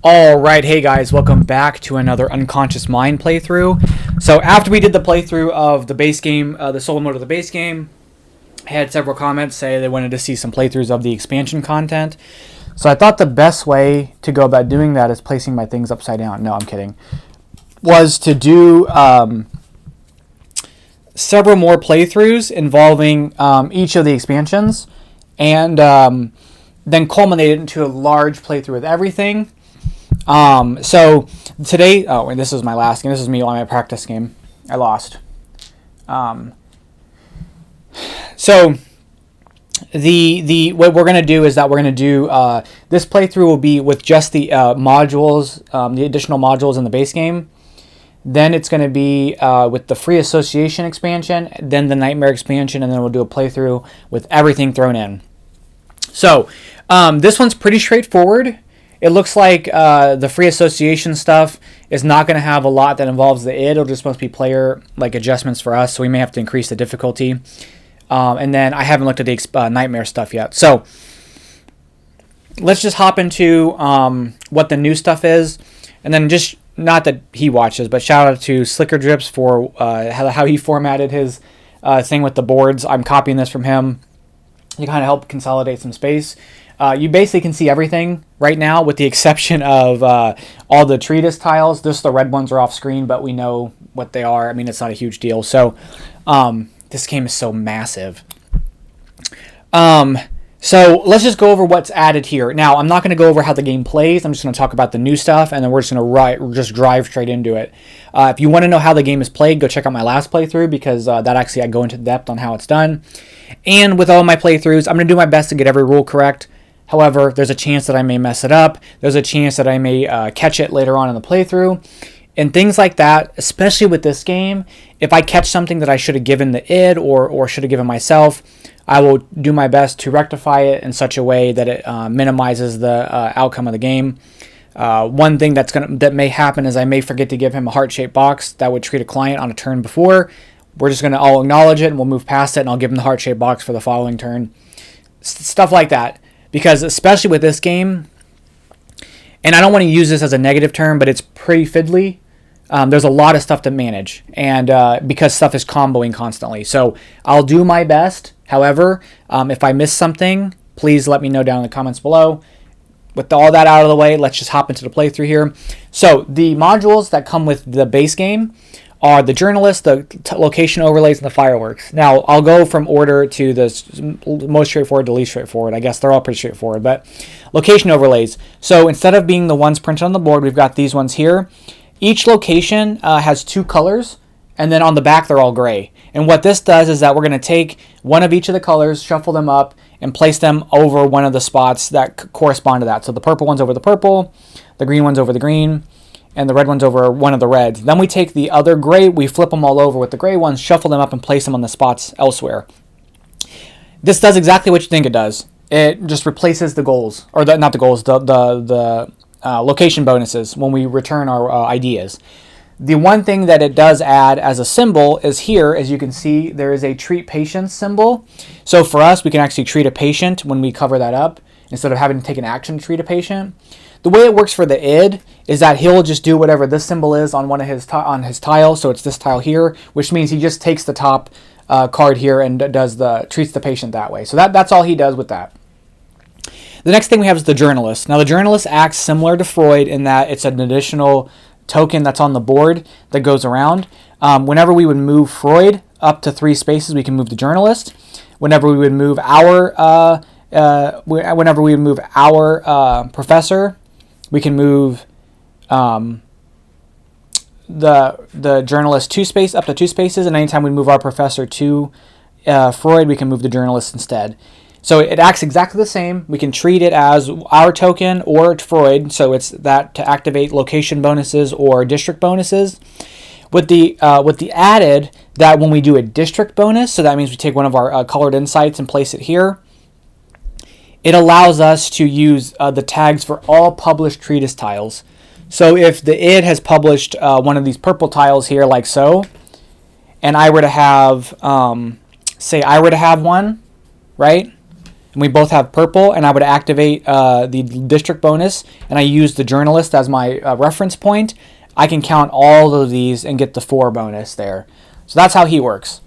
Alright, hey guys, welcome back to another Unconscious Mind playthrough. So after we did the playthrough of the base game, the solo mode of the base game, I had several comments say they wanted to see some playthroughs of the expansion content. So I thought the best way to go about doing that is placing my things upside down. No, I'm kidding. Was to do several more playthroughs involving each of the expansions and then culminate it into a large playthrough with everything. So today, and this is my last game. This is me on my practice game. I lost. So the what we're gonna do is that we're gonna do this playthrough will be with just the modules, the additional modules in the base game. Then it's gonna be with the free association expansion, then the nightmare expansion, and then we'll do a playthrough with everything thrown in. So this one's pretty straightforward. It looks like the free association stuff is not going to have a lot that involves the id. It'll just must be player adjustments for us, so we may have to increase the difficulty. And then I haven't looked at the nightmare stuff yet. So let's just hop into what the new stuff is, and then just not that he watches, but shout out to Slicker Drips for how he formatted his thing with the boards. I'm copying this from him to kind of help consolidate some space. You basically can see everything right now with the exception of all the treatise tiles. Just the red ones are off screen, but we know what they are. I mean, it's not a huge deal. So this game is so massive. So let's just go over what's added here. Now, I'm not going to go over how the game plays. I'm just going to talk about the new stuff, and then we're just going to just drive straight into it. If you want to know how the game is played, go check out my last playthrough, because that actually I go into depth on how it's done. And with all my playthroughs, I'm going to do my best to get every rule correct. However, there's a chance that I may mess it up. There's a chance that I may catch it later on in the playthrough. And things like that, especially with this game, if I catch something that I should have given the id or should have given myself, I will do my best to rectify it in such a way that it minimizes the outcome of the game. One thing that may happen is I may forget to give him a heart-shaped box that would treat a client on a turn before. We're just going to all acknowledge it, and we'll move past it, and I'll give him the heart-shaped box for the following turn. Stuff like that. Because especially with this game, and I don't want to use this as a negative term, but it's pretty fiddly. There's a lot of stuff to manage, and because stuff is comboing constantly. So I'll do my best. However, if I miss something, please let me know down in the comments below. With all that out of the way, let's just hop into the playthrough here. So the modules that come with the base game are the journalist, the location overlays, and the fireworks. Now, I'll go from order to the most straightforward to least straightforward. I guess they're all pretty straightforward, but location overlays. So instead of being the ones printed on the board, we've got these ones here. Each location has two colors, and then on the back, they're all gray. And what this does is that we're going to take one of each of the colors, shuffle them up, and place them over one of the spots that correspond to that. So the purple one's over the purple, the green one's over the green, and the red one's over one of the reds. Then we take the other gray, we flip them all over with the gray ones, shuffle them up, and place them on the spots elsewhere. This does exactly what you think it does. It just replaces the goals, or not the goals, the location bonuses when we return our ideas. The one thing that it does add as a symbol is here, as you can see, there is a treat patient symbol. So for us, we can actually treat a patient when we cover that up, instead of having to take an action to treat a patient. The way it works for the id is that he'll just do whatever this symbol is on one of his on his tile. So it's this tile here, which means he just takes the top card here and treats the patient that way. So that's all he does with that. The next thing we have is the journalist. Now the journalist acts similar to Freud in that it's an additional token that's on the board that goes around. Whenever we would move Freud up to 3 spaces, we can move the journalist. Whenever we would move our professor, we can move the journalist 2 spaces up to 2 spaces, and anytime we move our professor to Freud, we can move the journalist instead. So it acts exactly the same. We can treat it as our token or Freud, so it's that to activate location bonuses or district bonuses. With the added that when we do a district bonus, so that means we take one of our colored insights and place it here. It allows us to use the tags for all published treatise tiles. So if the id has published one of these purple tiles here, like so, and I were to have, say I were to have one, right? and we both have purple, and I would activate the district bonus, and I use the journalist as my reference point, I can count all of these and get the 4 bonus there. So that's how he works.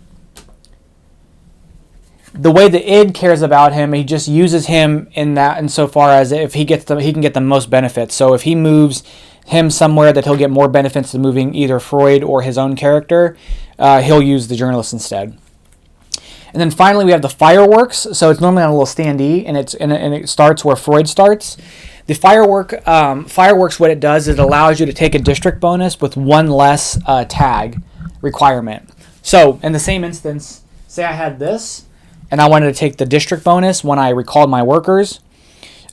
The way the id cares about him, he just uses him in that insofar as if he can get the most benefits. So if he moves him somewhere that he'll get more benefits than moving either Freud or his own character, he'll use the journalist instead. And then finally we have the fireworks. So it's normally on a little standee, and it starts where Freud starts. The fireworks, what it does is it allows you to take a district bonus with 1 less tag requirement. So in the same instance, say I had this, and I wanted to take the district bonus when I recalled my workers.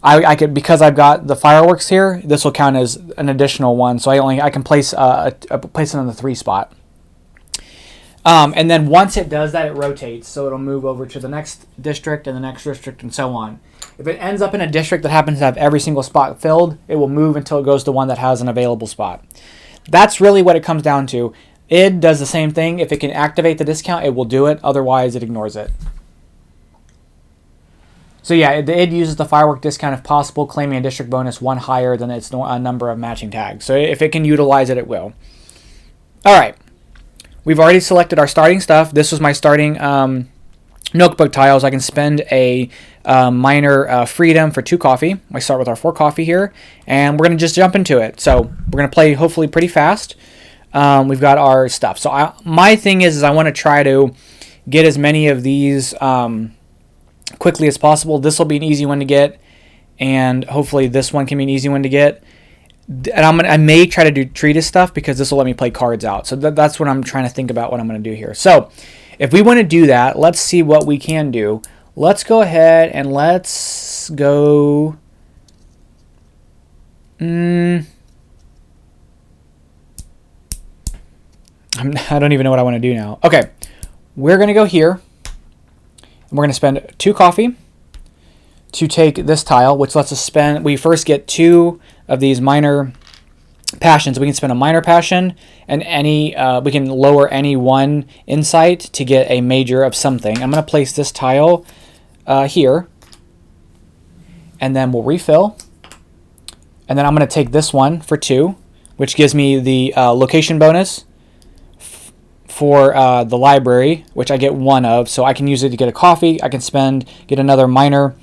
I could, because I've got the fireworks here, this will count as an additional 1. So I can place place it on the 3 spot. And then once it does that, it rotates, so it'll move over to the next district and the next district and so on. If it ends up in a district that happens to have every single spot filled, it will move until it goes to one that has an available spot. That's really what it comes down to. Id does the same thing. If it can activate the discount, it will do it. Otherwise, it ignores it. So yeah, the id uses the firework discount if possible, claiming a district bonus 1 higher than its number of matching tags. So if it can utilize it, it will. All right. We've already selected our starting stuff. This was my starting notebook tiles. I can spend a minor freedom for 2 coffee. I start with our 4 coffee here, and we're going to just jump into it. So we're going to play hopefully pretty fast. We've got our stuff. So my thing is I want to try to get as many of these quickly as possible. This will be an easy one to get, and hopefully this one can be an easy one to get. And I may try to do treatise stuff because this will let me play cards out. So that's what I'm trying to think about what I'm going to do here. So if we want to do that, let's see what we can do. Let's go ahead and let's go. I don't even know what I want to do now. Okay, we're going to go here. And we're going to spend 2 coffee to take this tile, which lets us spend. We first get 2 of these minor passions. We can spend a minor passion, and we can lower any 1 insight to get a major of something. I'm going to place this tile here, and then we'll refill. And then I'm going to take this one for 2, which gives me the location bonus for the library, which I get 1 of. So I can use it to get a coffee. I can get another minor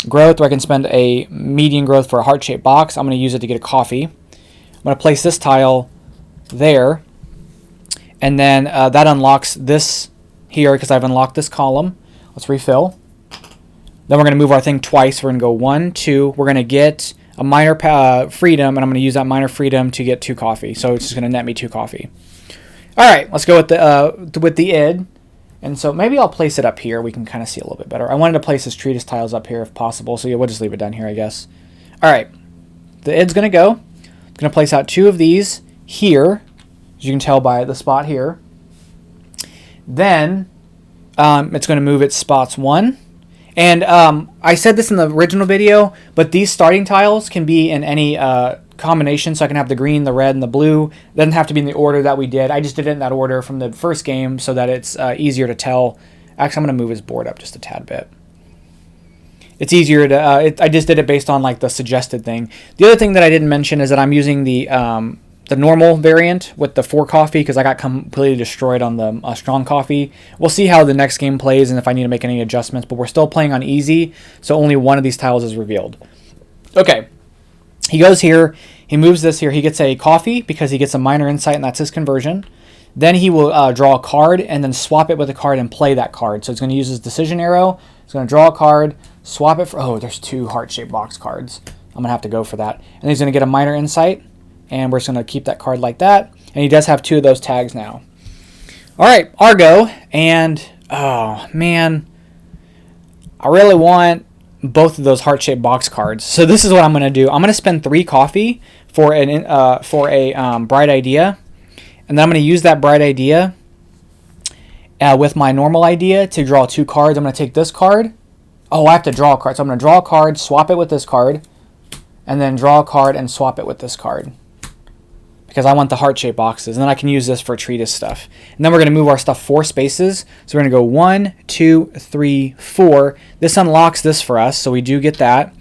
growth, or I can spend a median growth for a heart-shaped box. I'm going to use it to get a coffee. I'm going to place this tile there, and then that unlocks this here because I've unlocked this column. Let's refill. Then we're going to move our thing twice. We're going to go 1, 2. We're going to get a minor freedom, and I'm going to use that minor freedom to get 2 coffee. So it's just going to net me 2 coffee. All right, let's go with the id. And so maybe I'll place it up here. We can kind of see a little bit better. I wanted to place this treatise tiles up here if possible. So yeah, we'll just leave it down here, I guess. All right, the id's going to go. It's going to place out 2 of these here, as you can tell by the spot here. Then it's going to move its spots 1. And I said this in the original video, but these starting tiles can be in any combination. So I can have the green, the red, and the blue. It doesn't have to be in the order that we did. I just did it in that order from the first game so that it's easier to tell. Actually, I'm going to move his board up just a tad bit. It's easier to, I just did it based on like the suggested thing. The other thing that I didn't mention is that I'm using the normal variant with the 4 coffee because I got completely destroyed on the strong coffee. We'll see how the next game plays and if I need to make any adjustments, but we're still playing on easy, so only 1 of these tiles is revealed. Okay, he goes here, he moves this here, he gets a coffee because he gets a minor insight and that's his conversion. Then he will draw a card and then swap it with a card and play that card. So he's going to use his decision arrow, he's going to draw a card, swap it for, oh, there's 2 heart-shaped box cards. I'm going to have to go for that. And he's going to get a minor insight. And we're just going to keep that card like that. And he does have 2 of those tags now. All right, Argo. And, oh, man. I really want both of those heart-shaped box cards. So this is what I'm going to do. I'm going to spend 3 coffee for a bright idea. And then I'm going to use that bright idea with my normal idea to draw 2 cards. I'm going to take this card. Oh, I have to draw a card. So I'm going to draw a card, swap it with this card. And then draw a card and swap it with this card. because I want the heart-shaped boxes. And then I can use this for treatise stuff. And then we're going to move our stuff 4 spaces. So we're going to go 1, 2, 3, 4. This unlocks this for us, so we do get that.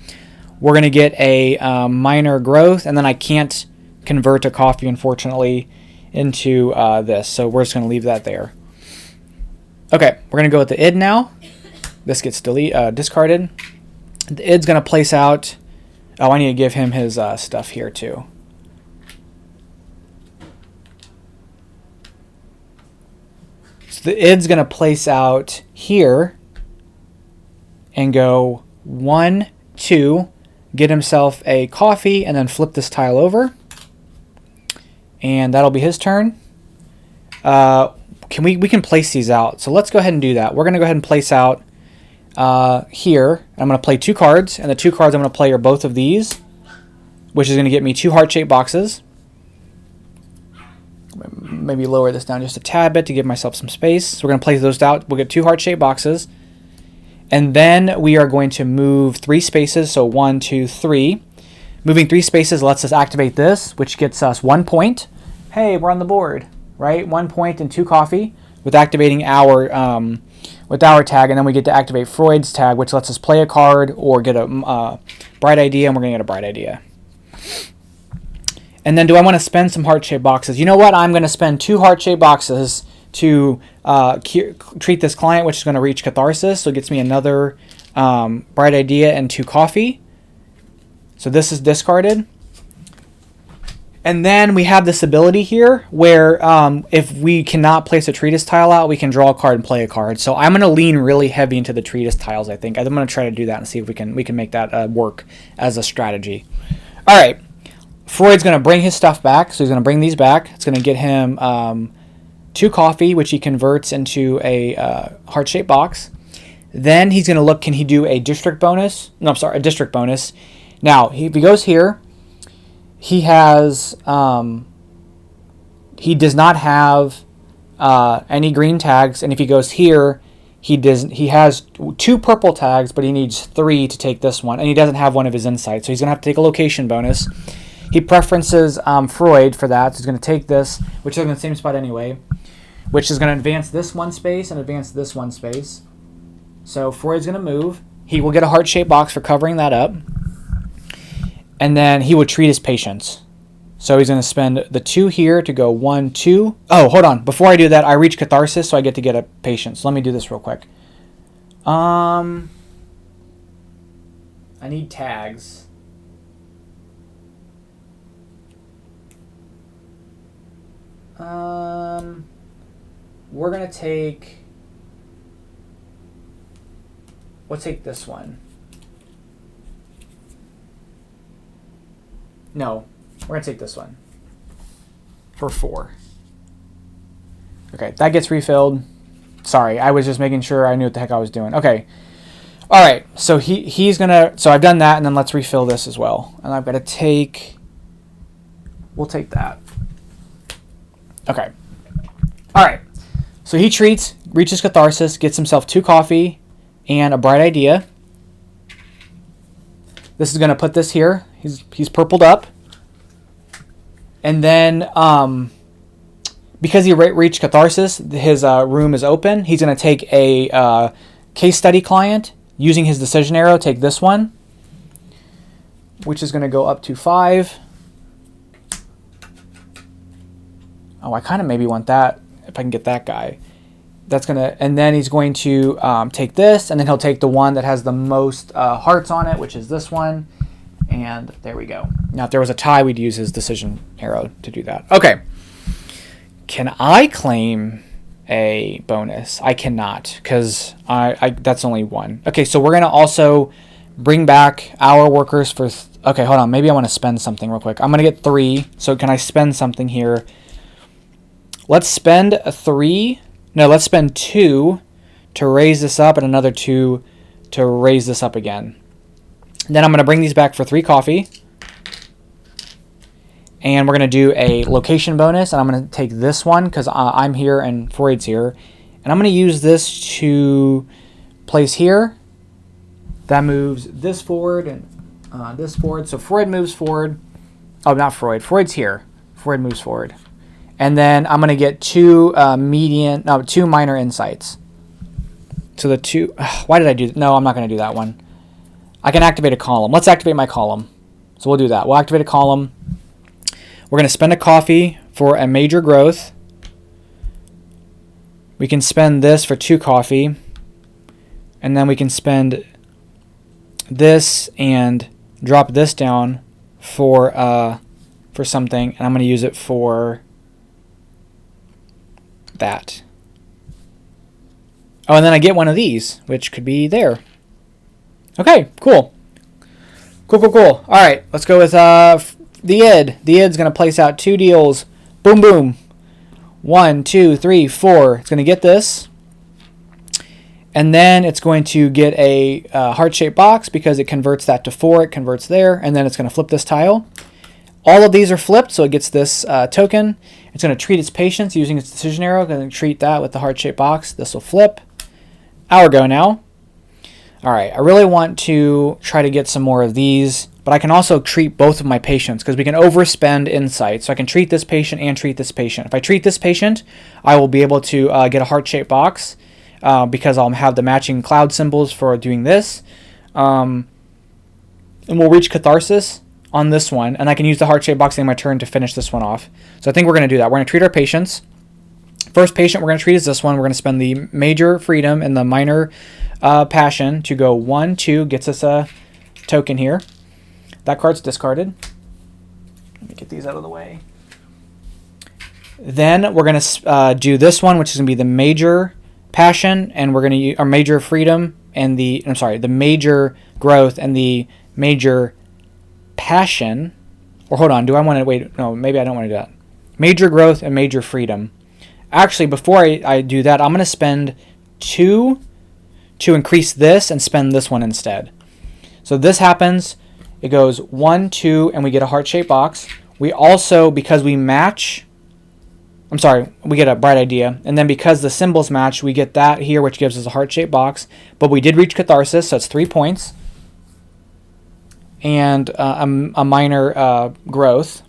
We're going to get a minor growth, and then I can't convert a coffee, unfortunately, into this. So we're just going to leave that there. Okay, we're going to go with the id now. This gets discarded. The id's going to place out... Oh, I need to give him his stuff here, too. So the id's going to place out here and go 1, 2, get himself a coffee, and then flip this tile over. And that'll be his turn. We can place these out. So let's go ahead and do that. We're going to go ahead and place out here. I'm going to play 2 cards, and the 2 cards I'm going to play are both of these, which is going to get me 2 heart-shaped boxes. Maybe lower this down just a tad bit to give myself some space. So we're going to place those out. We'll get 2 heart-shaped boxes. And then we are going to move 3 spaces, so 1, 2, 3. Moving 3 spaces lets us activate this, which gets us 1 point. Hey, we're on the board, right? 1 point and 2 coffee with activating our tag, and then we get to activate Freud's tag, which lets us play a card or get a bright idea, and we're going to get a bright idea. And then do I want to spend some heart-shaped boxes? You know what? I'm going to spend 2 heart-shaped boxes to treat this client, which is going to reach catharsis. So it gets me another bright idea and 2 coffee. So this is discarded. And then we have this ability here where if we cannot place a treatise tile out, we can draw a card and play a card. So I'm going to lean really heavy into the treatise tiles, I think. I'm going to try to do that and see if we can make that work as a strategy. All right. Freud's going to bring his stuff back. So he's going to bring these back. It's going to get him 2 coffee, which he converts into a heart-shaped box. Then he's going to look, can he do a district bonus? No, I'm sorry, a district bonus. Now, if he goes here, he has, he does not have any green tags. And if he goes here, he has 2 purple tags, but he needs 3 to take this one. And he doesn't have one of his insights. So he's going to have to take a location bonus. He preferences Freud for that. So he's going to take this, which is in the same spot anyway, which is going to advance this 1 space and advance this 1 space. So Freud's going to move. He will get a heart-shaped box for covering that up. And then he would treat his patients. So he's going to spend the 2 here to go 1, 2. Oh, hold on. Before I do that, I reach catharsis, so I get to get a patient. So let me do this real quick. I need tags. We're going to take... We'll take this one. No, we're going to take this one for 4. Okay, that gets refilled. Sorry, I was just making sure I knew what the heck I was doing. Okay. All right, so he's going to... So I've done that, and then let's refill this as well. And I've got to take... We'll take that. Okay. All right. So he treats, reaches catharsis, gets himself 2 coffee and a bright idea. This is going to put this here. He's purpled up. And then because he reached catharsis, his room is open. He's going to take a case study client using his decision arrow. Take this one, which is going to go up to 5. Oh, I kind of maybe want that if I can get that guy. That's gonna, and then he's going to take this, and then he'll take the one that has the most hearts on it, which is this one. And there we go. Now, if there was a tie, we'd use his decision arrow to do that. Okay. Can I claim a bonus? I cannot, because I that's only 1. Okay, so we're gonna also bring back our workers for. Okay, hold on. Maybe I want to spend something real quick. I'm gonna get 3. So can I spend something here? Let's spend 3. No, let's spend 2 to raise this up and another 2 to raise this up again. Then I'm going to bring these back for 3 coffee. And we're going to do a location bonus. And I'm going to take this one because I'm here and Freud's here. And I'm going to use this to place here. That moves this forward and this forward. So Freud moves forward. Oh, not Freud. Freud's here. before it moves forward. And then I'm going to get two minor insights. So the two, why did I do that? No, I'm not going to do that one. I can activate a column. Let's activate my column. So we'll do that. We'll activate a column. We're going to spend a coffee for a major growth. We can spend this for 2 coffee. And then we can spend this and drop this down for something. And I'm going to use it for that. Oh, and then I get one of these, which could be there. Okay, cool. Cool. All right, let's go with the id. The id's going to place out 2 deals. Boom, boom. 1, 2, 3, 4. It's going to get this. And then it's going to get a heart-shaped box because it converts that to 4. It converts there. And then it's going to flip this tile. All of these are flipped, so it gets this token. It's going to treat its patients using its decision arrow. Going to treat that with the heart-shaped box. This will flip. Hour go now. All right, I really want to try to get some more of these, but I can also treat both of my patients because we can overspend insight. So I can treat this patient and treat this patient. If I treat this patient, I will be able to get a heart-shaped box because I'll have the matching cloud symbols for doing this. And we'll reach catharsis on this one, and I can use the heart-shaped box in my turn to finish this one off. So I think we're going to do that. We're going to treat our patients. First patient we're going to treat is this one. We're going to spend the major freedom and the minor passion to go 1, 2, gets us a token here. That card's discarded. Let me get these out of the way. Then we're going to do this one, which is going to be the major passion, and we're going to use our major freedom and the major growth and the major passion. Or hold on, do I want to wait? No, maybe I don't want to do that. Major growth and major freedom. Actually, before I do that, I'm going to spend 2 to increase this and spend this one instead. So this happens, it goes 1, 2, and we get a heart-shaped box. We also, because we match, we get a bright idea. And then because the symbols match, we get that here, which gives us a heart-shaped box. But we did reach catharsis, so it's 3 points. And a minor growth.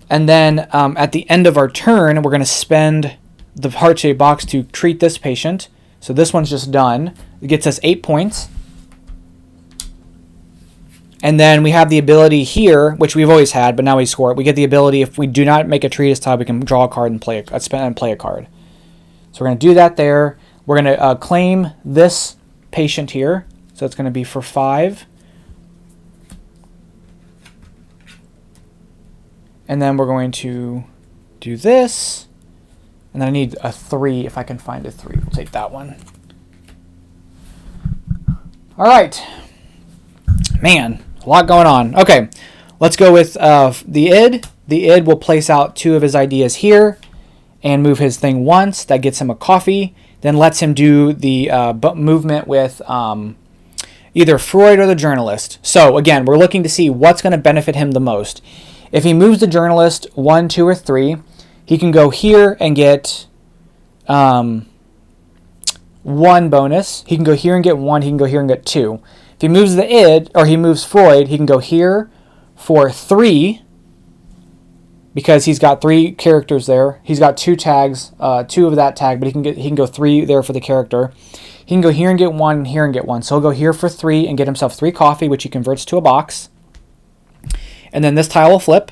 And then at the end of our turn, we're going to spend the heart-shaped box to treat this patient. So this one's just done. It gets us 8 points. And then we have the ability here, which we've always had, but now we score it. We get the ability, if we do not make a treatise tile, we can draw a card and play a card. So we're going to do that there. We're going to claim this patient here. So it's going to be for 5. And then we're going to do this. And then I need a 3 if I can find a 3. We'll take that one. All right. Man, a lot going on. Okay, let's go with the id. The id will place out 2 of his ideas here and move his thing once. That gets him a coffee. Then lets him do the movement with either Freud or the journalist. So again, we're looking to see what's going to benefit him the most. If he moves the journalist 1, 2, or 3, he can go here and get 1 bonus. He can go here and get 1. He can go here and get 2. If he moves the id, or he moves Freud, he can go here for 3 because he's got 3 characters there. He's got 2 tags, 2 of that tag, but he can go 3 there for the character. He can go here and get 1, and here and get 1. So he'll go here for 3 and get himself 3 coffee, which he converts to a box. And then this tile will flip.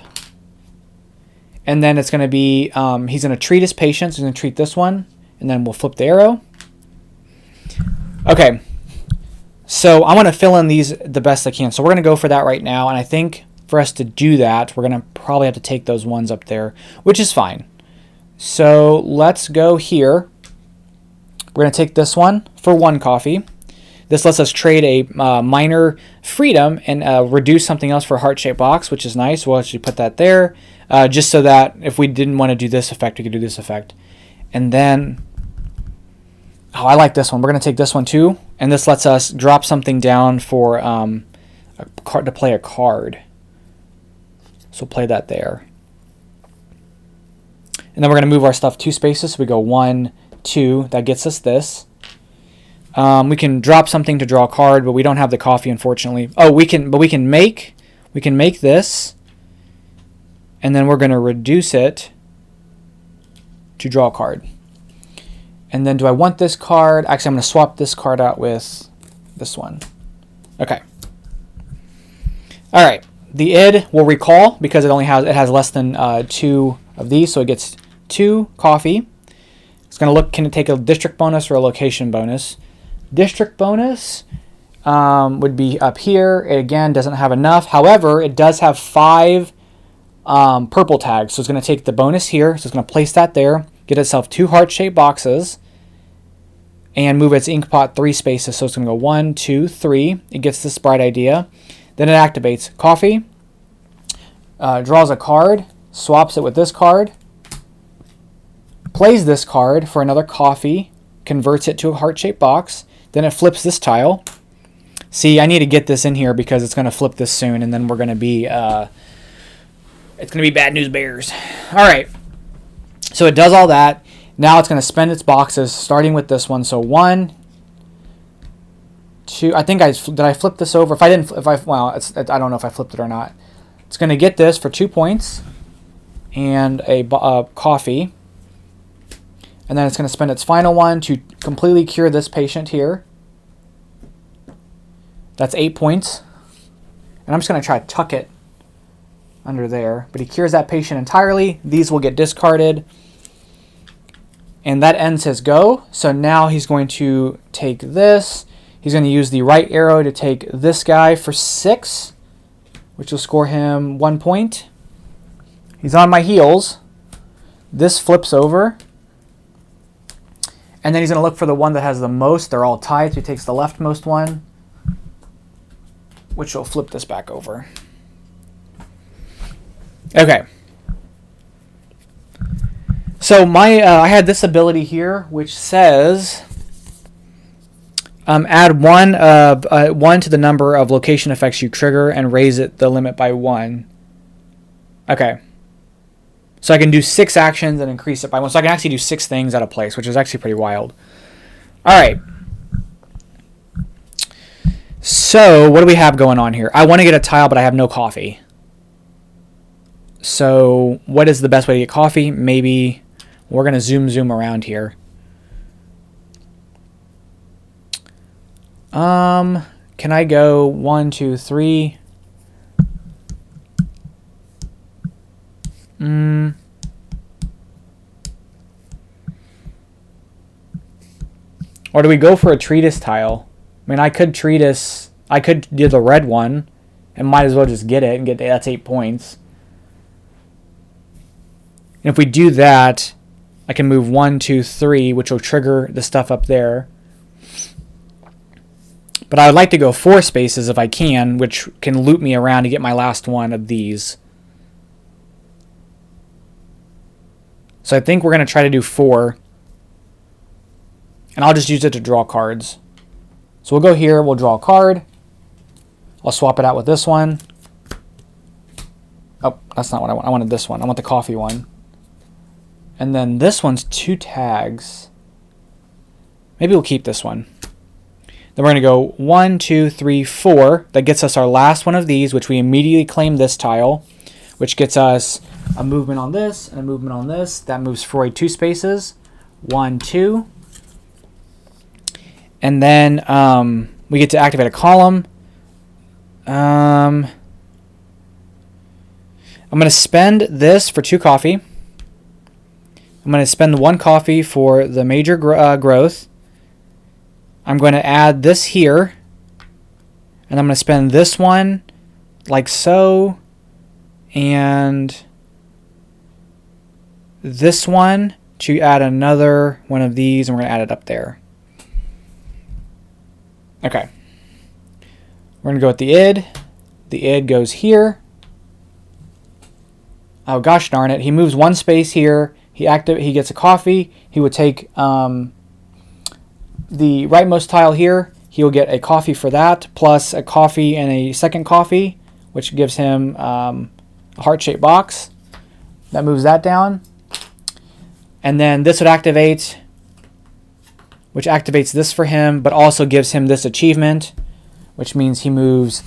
And then it's going to be, he's going to treat his patients. He's going to treat this one. And then we'll flip the arrow. Okay. So I want to fill in these the best I can. So we're going to go for that right now. And I think for us to do that, we're going to probably have to take those ones up there, which is fine. So let's go here. We're going to take this one for 1 coffee. This lets us trade a minor freedom and reduce something else for a heart-shaped box, which is nice. We'll actually put that there just so that if we didn't want to do this effect, we could do this effect. And then, oh, I like this one. We're going to take this one too. And this lets us drop something down for a card to play a card. So play that there. And then we're going to move our stuff 2 spaces. So we go 1, 2. That gets us this. We can drop something to draw a card, but we don't have the coffee, unfortunately. Oh, we can make this, And then we're going to reduce it to draw a card. And then do I want this card? Actually, I'm going to swap this card out with this one. Okay. All right. The id will recall because it has less than 2 of these, so it gets 2 coffee. It's going to look, can it take a district bonus or a location bonus? District bonus would be up here. It again doesn't have enough. However, it does have 5 purple tags. So it's going to take the bonus here. So it's going to place that there, get itself 2 heart-shaped boxes, and move its ink pot 3 spaces. So it's going to go 1, 2, 3. It gets this bright idea. Then it activates coffee, draws a card, swaps it with this card, plays this card for another coffee, converts it to a heart-shaped box, then it flips this tile. See, I need to get this in here because it's going to flip this soon, and then we're going to be, it's going to be bad news bears. All right, so it does all that. Now it's going to spend its boxes, starting with this one. So 1, 2. I think did I flip this over? I don't know if I flipped it or not. It's going to get this for 2 points and a coffee. And then it's going to spend its final one to completely cure this patient here. That's 8 points. And I'm just going to try to tuck it under there. But he cures that patient entirely. These will get discarded. And that ends his go. So now he's going to take this. He's going to use the right arrow to take this guy for 6, which will score him 1 point. He's on my heels. This flips over. And then he's going to look for the one that has the most. They're all tied, so he takes the leftmost one, which will flip this back over. Okay. So I had this ability here, which says add 1 to the number of location effects you trigger and raise the limit by 1. Okay. So I can do 6 actions and increase it by 1. So I can actually do 6 things at a place, which is actually pretty wild. All right. So what do we have going on here? I want to get a tile, but I have no coffee. So what is the best way to get coffee? Maybe we're going to zoom around here. Can I go 1, 2, 3? Or do we go for a treatise tile? I mean, I could do the red one and might as well just get it and that's 8 points. And if we do that, I can move 1, 2, 3, which will trigger the stuff up there. But I would like to go 4 spaces if I can, which can loop me around to get my last one of these. So I think we're going to try to do 4. And I'll just use it to draw cards. So we'll go here, we'll draw a card. I'll swap it out with this one. Oh, that's not what I want. I wanted this one. I want the coffee one. And then this one's 2 tags. Maybe we'll keep this one. Then we're going to go 1, 2, 3, 4. That gets us our last one of these, which we immediately claim this tile, which gets us a movement on this and a movement on this. That moves Freud 2 spaces. 1, 2. And then we get to activate a column. I'm going to spend this for 2 coffee. I'm going to spend 1 coffee for the major growth. I'm going to add this here. And I'm going to spend this one like so. And this one to add another one of these. And we're going to add it up there. Okay. We're going to go with the id. The id goes here. Oh, gosh darn it. He moves 1 space here. He gets a coffee. He would take the rightmost tile here. He'll get a coffee for that, plus a coffee and a second coffee, which gives him a heart-shaped box. That moves that down. And then this would activate, which activates this for him, but also gives him this achievement, which means he moves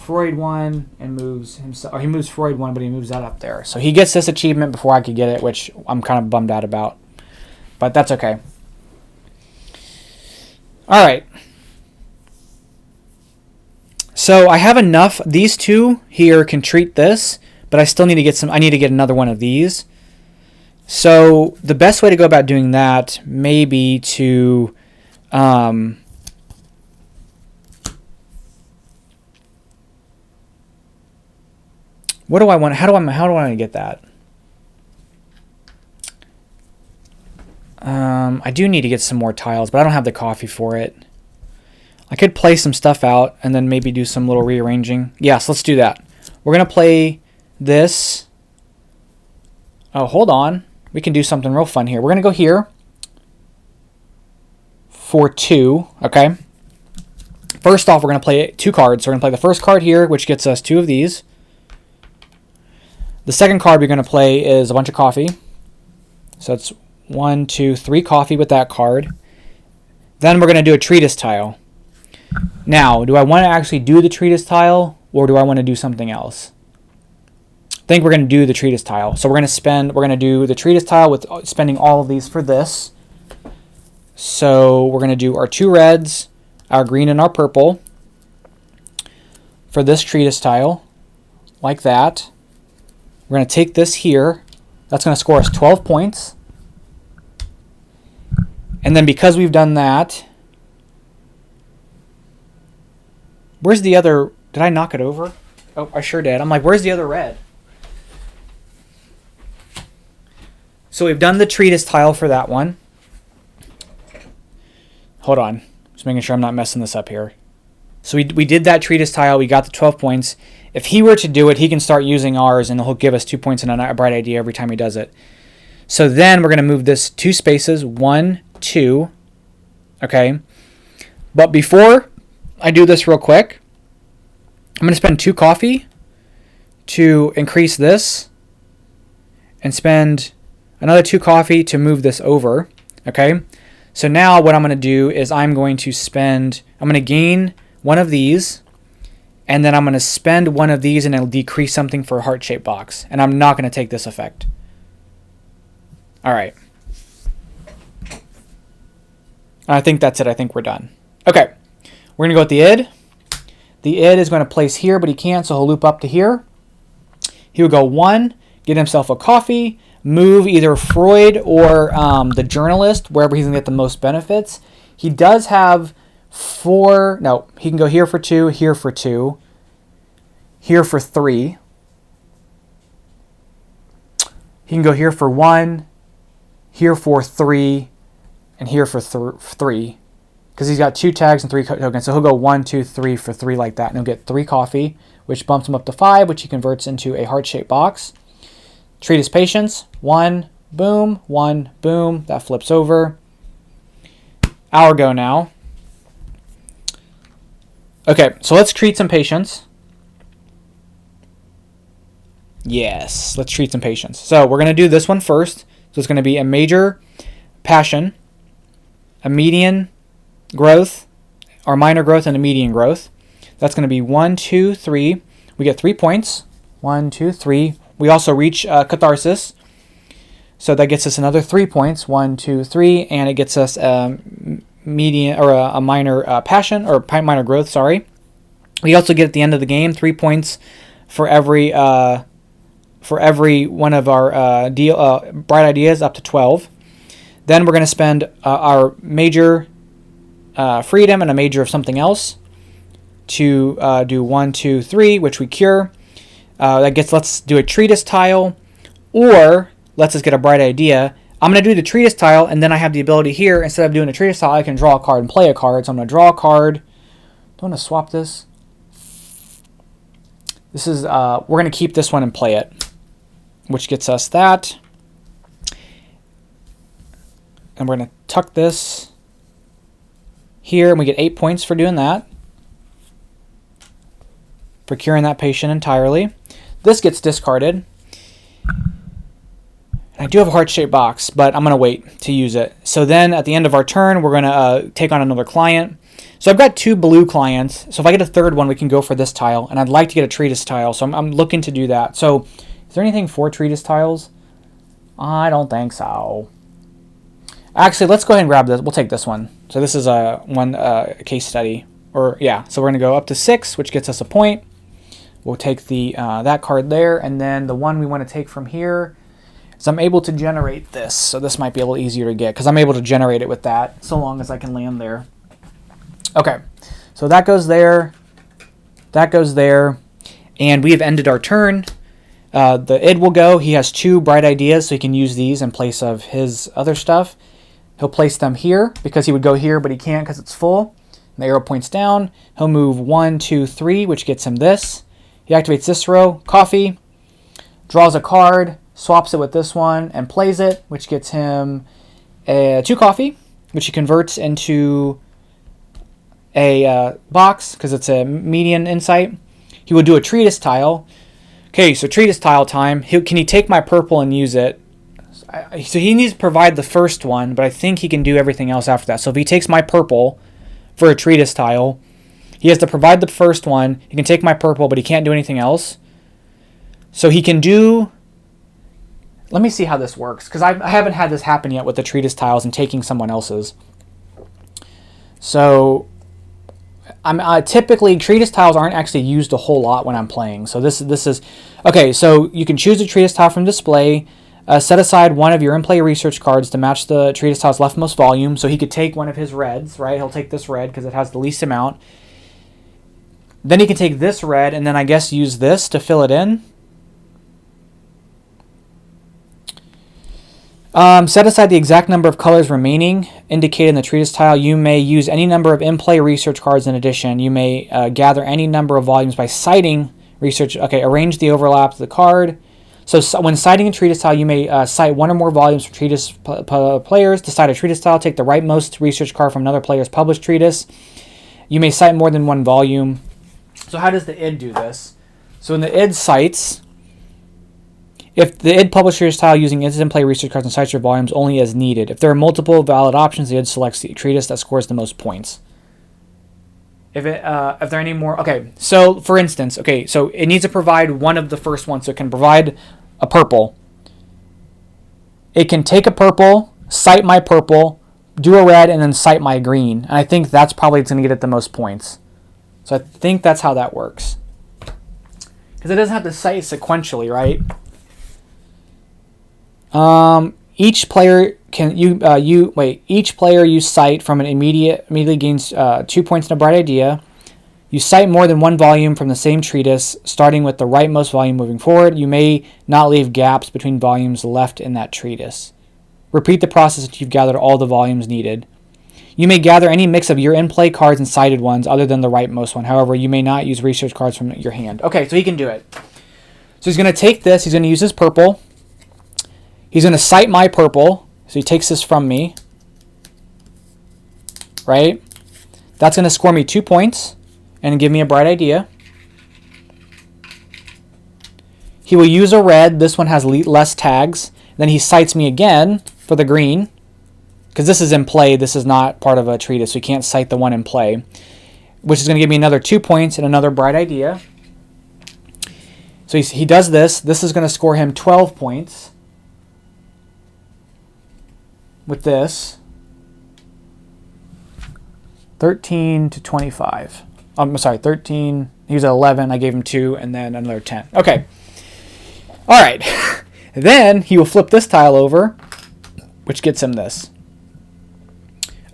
Freud one and moves himself. Or he moves Freud one, but he moves that up there. So he gets this achievement before I could get it, which I'm kind of bummed out about. But that's okay. All right. So I have enough. These two here can treat this, but I still need to get some. I need to get another one of these. So the best way to go about doing that may be to what do I want? How do I want to get that? I do need to get some more tiles, but I don't have the coffee for it. I could play some stuff out and then maybe do some little rearranging. Yes, let's do that. We're going to play this. Oh, hold on. We can do something real fun here. We're going to go here for 2, okay? First off, we're going to play 2 cards. So we're going to play the first card here, which gets us 2 of these. The second card we're going to play is a bunch of coffee. So it's 1, 2, 3 coffee with that card. Then we're going to do a treatise tile. Now, do I want to actually do the treatise tile, or do I want to do something else? I think we're going to do the treatise tile. So we're going to do the treatise tile with spending all of these for this. So we're going to do our 2 reds, our green, and our purple for this treatise tile, like that. We're going to take this here. That's going to score us 12 points. And then because we've done that, where's the other? Did I knock it over? Oh, I sure did. I'm like, where's the other red? So we've done the treatise tile for that one. Hold on. Just making sure I'm not messing this up here. So we did that treatise tile. We got the 12 points. If he were to do it, he can start using ours, and he'll give us 2 points and a bright idea every time he does it. So then we're going to move this 2 spaces, 1, 2. Okay. But before I do this real quick, I'm going to spend 2 coffee to increase this and spend another 2 coffee to move this over. Okay. So now what I'm going to do is I'm going to gain one of these, and then I'm going to spend one of these, and it'll decrease something for a heart-shaped box. And I'm not going to take this effect. All right. I think that's it. I think we're done. Okay. We're going to go with the id. The id is going to place here, but he can't, so he'll loop up to here. He would go 1, get himself a coffee, move either Freud or the journalist, wherever he's going to get the most benefits. He does have 4, no, he can go here for 2, here for 2, here for 3. He can go here for 1, here for 3, and here for 3. Because he's got 2 tags and 3 tokens. So he'll go 1, 2, 3 for 3 like that. And he'll get 3 coffee, which bumps him up to 5, which he converts into a heart-shaped box. Treat his patience. 1, boom, 1, boom. That flips over. Our go now. Okay, so let's treat some patience. Yes, let's treat some patience. So we're going to do this one first. So it's going to be a major passion, a median growth, or minor growth, and a median growth. That's going to be 1, 2, 3. We get 3 points. 1, 2, 3. We also reach catharsis. So that gets us another 3 points. 1, 2, 3. And it gets us median or a minor passion or minor growth, sorry. We also get at the end of the game 3 points for every one of our bright ideas up to 12. Then we're going to spend our major freedom and a major of something else to do 1, 2, 3, which we cure. Let's do a treatise tile, or lets us get a bright idea. I'm going to do the treatise tile, and then I have the ability here, instead of doing a treatise tile, I can draw a card and play a card. So I'm going to draw a card. Don't want to swap this. This is, we're going to keep this one and play it, which gets us that. And we're going to tuck this here, and we get 8 points for doing that. For curing that patient entirely. This gets discarded. I do have a heart-shaped box, but I'm going to wait to use it. So then at the end of our turn, we're going to take on another client. So I've got 2 blue clients. So if I get a third one, we can go for this tile. And I'd like to get a treatise tile. So I'm looking to do that. So is there anything for treatise tiles? I don't think so. Actually, let's go ahead and grab this. We'll take this one. So this is a case study. So we're going to go up to 6, which gets us a point. We'll take the that card there. And then the one we want to take from here is I'm able to generate this. So this might be a little easier to get because I'm able to generate it with that so long as I can land there. Okay, so that goes there. That goes there. And we have ended our turn. The id will go. He has 2 bright ideas, so he can use these in place of his other stuff. He'll place them here because he would go here, but he can't because it's full. And the arrow points down. He'll move 1, 2, 3, which gets him this. He activates this row, coffee, draws a card, swaps it with this one, and plays it, which gets him 2 coffee, which he converts into a box because it's a median insight. He will do a treatise tile. Okay, so treatise tile time. Can he take my purple and use it? So he needs to provide the first one, but I think he can do everything else after that. So if he takes my purple for a treatise tile, he has to provide the first one. He can take my purple, but he can't do anything else. So he can do... Let me see how this works, because I haven't had this happen yet with the treatise tiles and taking someone else's. So... typically, treatise tiles aren't actually used a whole lot when I'm playing. So this is... Okay, so you can choose a treatise tile from display. Set aside one of your in-play research cards to match the treatise tile's leftmost volume. So he could take one of his reds, right? He'll take this red because it has the least amount. Then he can take this red and then I guess use this to fill it in. Set aside the exact number of colors remaining indicated in the treatise tile. You may use any number of in-play research cards in addition. You may gather any number of volumes by citing research. Okay, arrange the overlap of the card. So when citing a treatise tile, you may cite one or more volumes from treatise players. To cite a treatise tile, take the rightmost research card from another player's published treatise. You may cite more than one volume. So how does the id do this? So in the id cites... If the id publishes tile using its in-play research cards and cites your volumes only as needed. If there are multiple valid options, the id selects the treatise that scores the most points. If there are any more... Okay, so for instance, so it needs to provide one of the first ones. So it can provide a purple. It can take a purple, cite my purple, do a red, and then cite my green. And I think that's probably going to get it the most points. So I think that's how that works. Because it doesn't have to cite sequentially, right? Each player you cite from an immediately gains 2 points in a bright idea. You cite more than one volume from the same treatise, starting with the rightmost volume moving forward. You may not leave gaps between volumes left in that treatise. Repeat the process until you've gathered all the volumes needed. You may gather any mix of your in-play cards and cited ones other than the rightmost one. However, you may not use research cards from your hand. Okay, so he can do it. So he's going to take this. He's going to use his purple. He's going to cite my purple. So he takes this from me. Right? That's going to score me 2 points and give me a bright idea. He will use a red. This one has less tags. Then he cites me again for the green. Because this is in play. This is not part of a treatise. So you can't cite the one in play. Which is going to give me another 2 points and another bright idea. So he does this. This is going to score him 12 points. With this, 13 to 25. I'm sorry, 13. He was at 11. I gave him 2, and then another 10. Okay. All right. Then he will flip this tile over, which gets him this.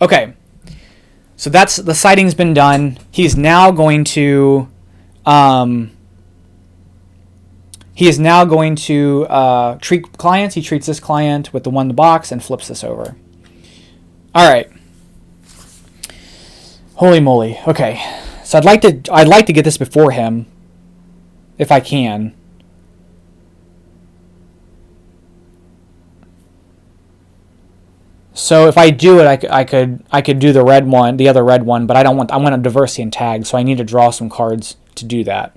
Okay. So that's the citing's been done. He's now going to treat clients. He treats this client with the one in the box and flips this over. All right. Holy moly. Okay. So I'd like to get this before him, if I can. So if I do it, I could do the red one, the other red one, but I want a diversity in tags, so I need to draw some cards to do that.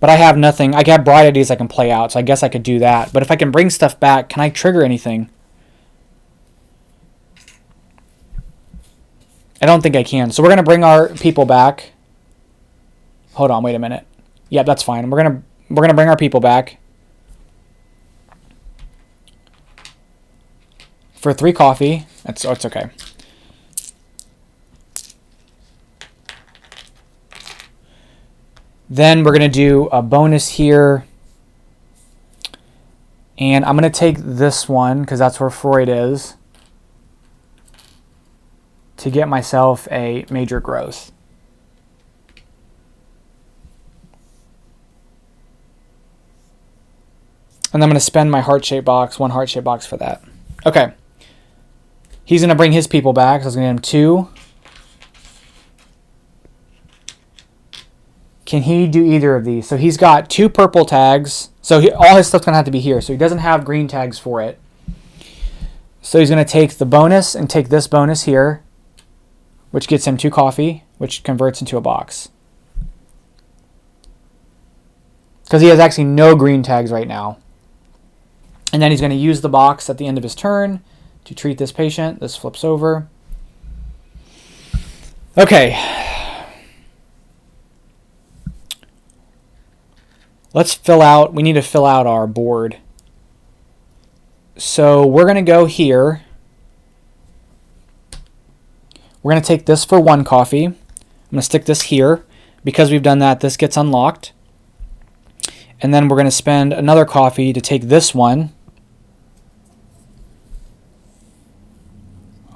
But I have nothing. I have bright ideas I can play out, so I guess I could do that. But if I can bring stuff back, can I trigger anything? I don't think I can. So we're going to bring our people back. Hold on, wait a minute. Yeah, that's fine. We're going to bring our people back. For 3 coffee. It's okay. Then we're going to do a bonus here. And I'm going to take this one, because that's where Freud is, to get myself a major growth. And I'm going to spend my heart-shaped box, 1 heart-shaped box for that. Okay. He's going to bring his people back, so I was going to get him 2. Can he do either of these? So he's got 2 purple tags. So all his stuff's going to have to be here. So he doesn't have green tags for it. So he's going to take the bonus and take this bonus here, which gets him 2 coffee, which converts into a box. Because he has actually no green tags right now. And then he's going to use the box at the end of his turn to treat this patient. This flips over. Okay. We need to fill out our board. So we're going to go here. We're going to take this for 1 coffee. I'm going to stick this here. Because we've done that, this gets unlocked. And then we're going to spend another coffee to take this one.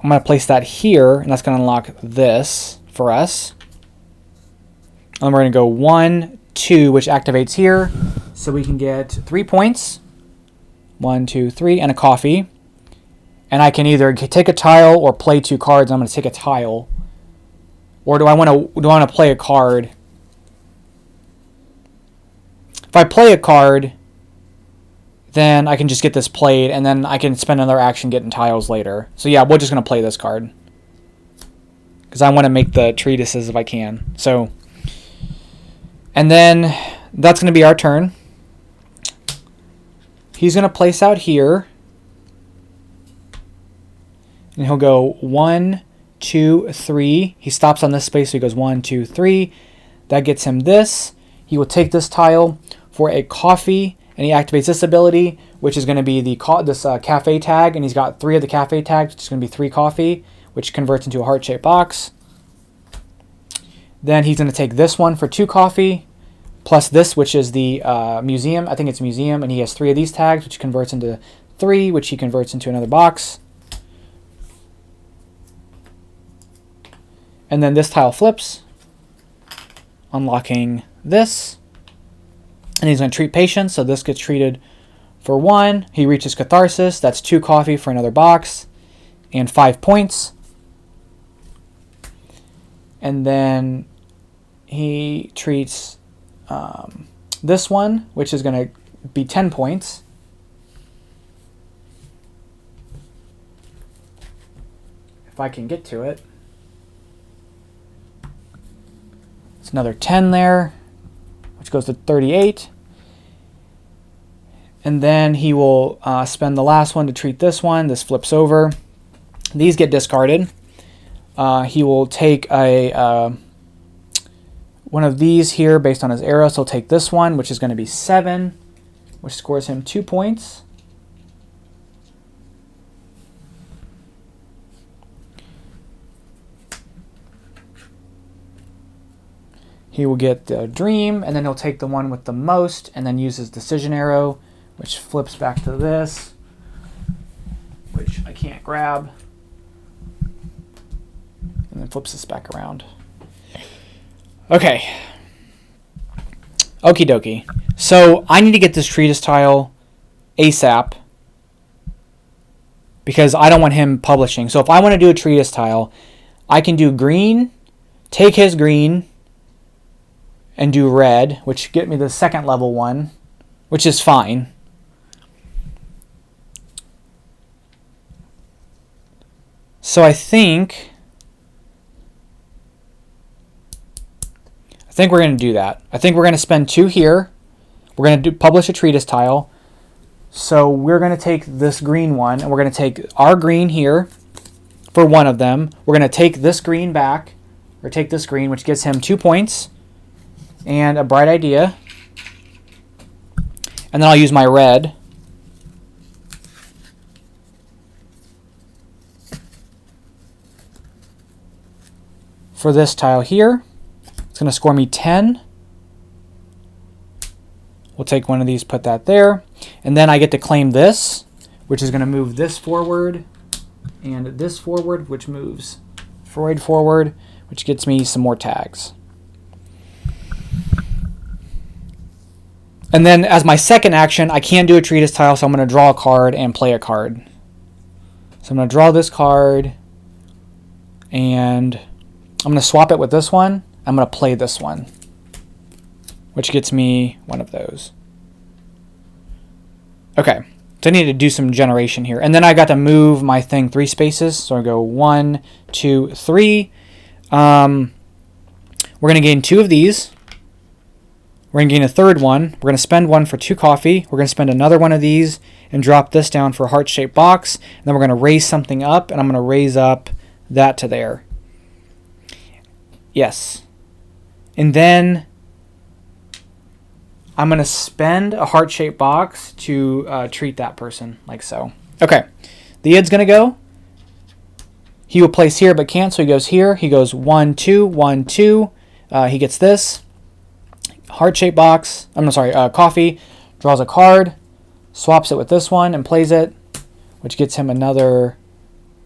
I'm going to place that here, and that's going to unlock this for us. And we're going to go 1, 2, which activates here. So we can get 3 points. 1, 2, 3, and a coffee. And I can either take a tile or play 2 cards. I'm going to take a tile. Or do I want to play a card? If I play a card, then I can just get this played, and then I can spend another action getting tiles later. So yeah, we're just going to play this card. Because I want to make the treatises if I can. So, and then that's going to be our turn. He's going to place out here. And he'll go 1, 2, 3. He stops on this space, so he goes 1, 2, 3. That gets him this. He will take this tile for a coffee, and he activates this ability, which is going to be this cafe tag, and he's got 3 of the cafe tags, which is going to be 3 coffee, which converts into a heart-shaped box. Then he's going to take this one for 2 coffee, plus this, which is the museum. I think it's museum, and he has 3 of these tags, which converts into 3, which he converts into another box. And then this tile flips, unlocking this. And he's going to treat patients, so this gets treated for 1. He reaches catharsis. That's 2 coffee for another box and 5 points. And then he treats this one, which is going to be 10 points. If I can get to it. It's another 10 there, which goes to 38. And then he will spend the last one to treat this one. This flips over. These get discarded. He will take a one of these here based on his arrow. So he'll take this one, which is going to be 7, which scores him 2 points. He will get the dream, and then he'll take the one with the most, and then use his decision arrow, which flips back to this, which I can't grab, and then flips this back around. Okay. Okie dokie. So I need to get this treatise tile ASAP, because I don't want him publishing. So if I want to do a treatise tile, I can do green, take his green, and do red, which get me the 2nd level one, which is fine. So I think we're going to do that. I think we're going to spend 2 here. We're going to publish a treatise tile. So we're going to take this green one, and we're going to take our green here, for one of them. We're going to take this green back, or take this green, which gives him 2 points and a bright idea. And then I'll use my red. For this tile here, it's going to score me 10. We'll take one of these, put that there. And then I get to claim this, which is going to move this forward and this forward, which moves Freud forward, which gets me some more tags. And then as my second action, I can't do a treatise tile, so I'm going to draw a card and play a card. So I'm going to draw this card, and I'm going to swap it with this one. I'm going to play this one, which gets me one of those. Okay, so I need to do some generation here. And then I got to move my thing 3 spaces. So I go 1, 2, 3. We're going to gain 2 of these. We're going to gain a third one. We're going to spend one for 2 coffee. We're going to spend another one of these and drop this down for a heart-shaped box. And then we're going to raise something up, and I'm going to raise up that to there. Yes. And then I'm going to spend a heart-shaped box to treat that person, like so. Okay. The id's going to go. He will place here but can't, so he goes here. He goes 1, 2, 1, 2. He gets this. Heart-shaped box, coffee, draws a card, swaps it with this one and plays it, which gets him another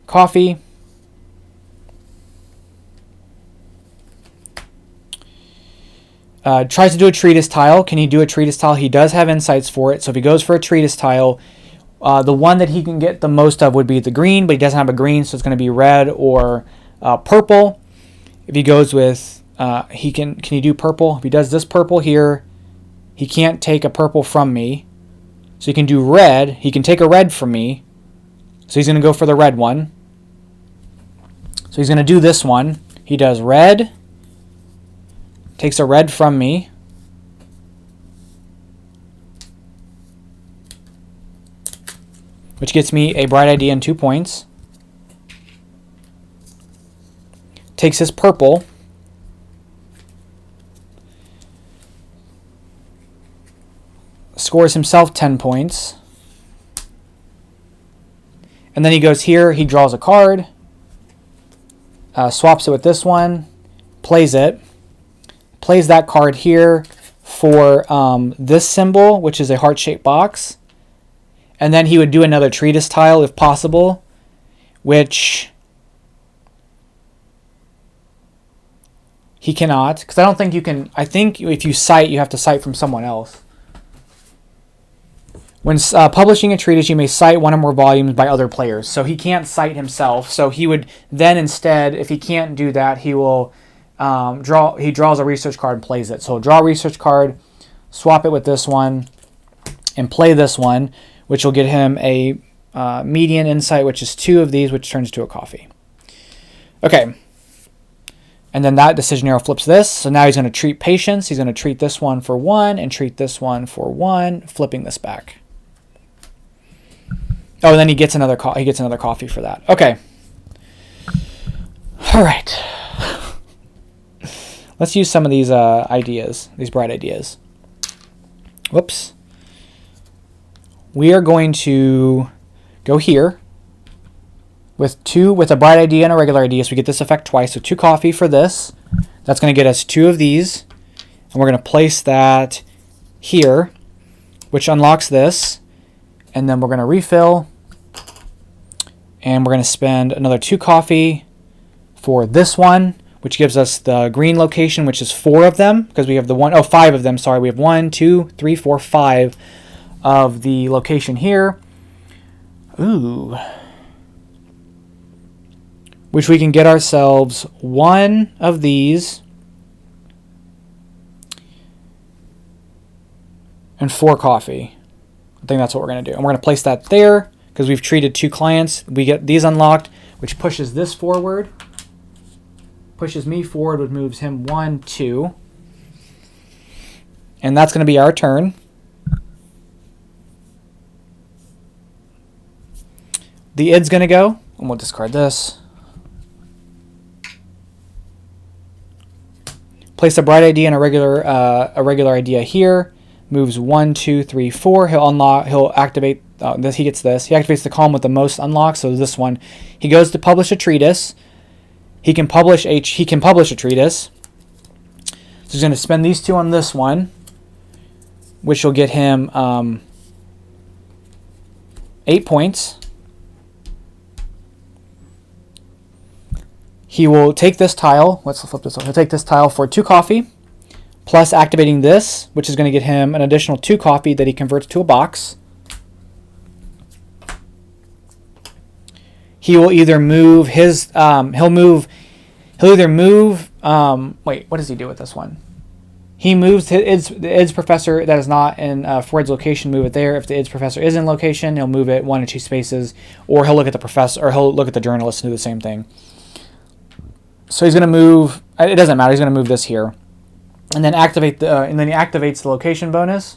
coffee. Tries to do a treatise tile. Can he do a treatise tile? He does have insights for it, so if he goes for a treatise tile, the one that he can get the most of would be the green, but he doesn't have a green, so it's going to be red or purple. If he goes with can he do purple? If he does this purple here, he can't take a purple from me. So he can do red. He can take a red from me. So he's going to go for the red one. So he's going to do this one. He does red. Takes a red from me. Which gets me a bright idea and 2 points. Takes his purple. Scores himself 10 points. And then he goes here, he draws a card, swaps it with this one, plays it, plays that card here for this symbol, which is a heart-shaped box. And then he would do another treatise tile if possible, which he cannot, because I don't think you can. I think if you cite, you have to cite from someone else. When publishing a treatise, you may cite one or more volumes by other players. So he can't cite himself. So he would then instead, if he can't do that, he will he draws a research card and plays it. So draw a research card, swap it with this one, and play this one, which will get him a median insight, which is 2 of these, which turns to a coffee. Okay. And then that decision arrow flips this. So now he's going to treat patience. He's going to treat this one for 1 and treat this one for 1, flipping this back. Oh, and then he gets another coffee for that. Okay. All right. Let's use some of these ideas, these bright ideas. Whoops. We are going to go here with a bright idea and a regular idea, so we get this effect twice. So 2 coffee for this. That's going to get us 2 of these. And we're going to place that here, which unlocks this. And then we're going to refill. And we're going to spend another 2 coffee for this one, which gives us the green location, which is 4 of them, because we have 5 of them. Sorry, we have 1, 2, 3, 4, 5 of the location here. Ooh. Which we can get ourselves 1 of these and 4 coffee. I think that's what we're going to do. And we're going to place that there because we've treated 2 clients. We get these unlocked, which pushes this forward. Pushes me forward, which moves him 1, 2. And that's going to be our turn. The id's going to go, and we'll discard this. Place a bright idea and a regular idea here. Moves 1, 2, 3, 4. He'll unlock. He'll activate this. He gets this. He activates the column with the most unlocks. So this one. He goes to publish a treatise. He can publish a treatise. So he's going to spend these 2 on this one, which will get him 8 points. He will take this tile. Let's flip this over. He'll take this tile for 2 coffee, plus activating this, which is going to get him an additional 2 coffee that he converts to a box. He will either move his. He'll either move. Wait, what does he do with this one? He moves the IDS professor that is not in Freud's location. Move it there. If the IDS professor is in location, he'll move it 1 or 2 spaces, or he'll look at the professor, or he'll look at the journalist and do the same thing. So he's going to move. It doesn't matter. He's going to move this here, and then activate the. And then he activates the location bonus.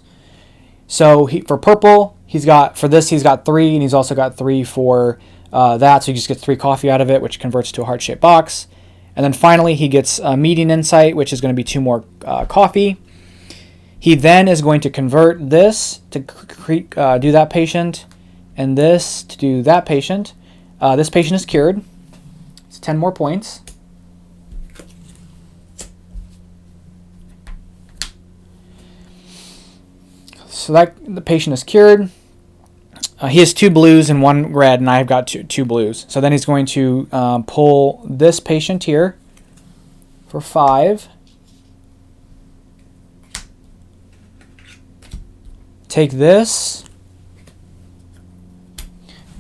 So for purple, he's got 3, and he's also got 3 for that. So he just gets 3 coffee out of it, which converts to a heart-shaped box. And then finally, he gets median insight, which is going to be 2 more coffee. He then is going to convert this to do that patient, and this to do that patient. This patient is cured. It's 10 more points. So that the patient is cured. He has 2 blues and 1 red, and I've got two blues. So then he's going to pull this patient here for 5. Take this.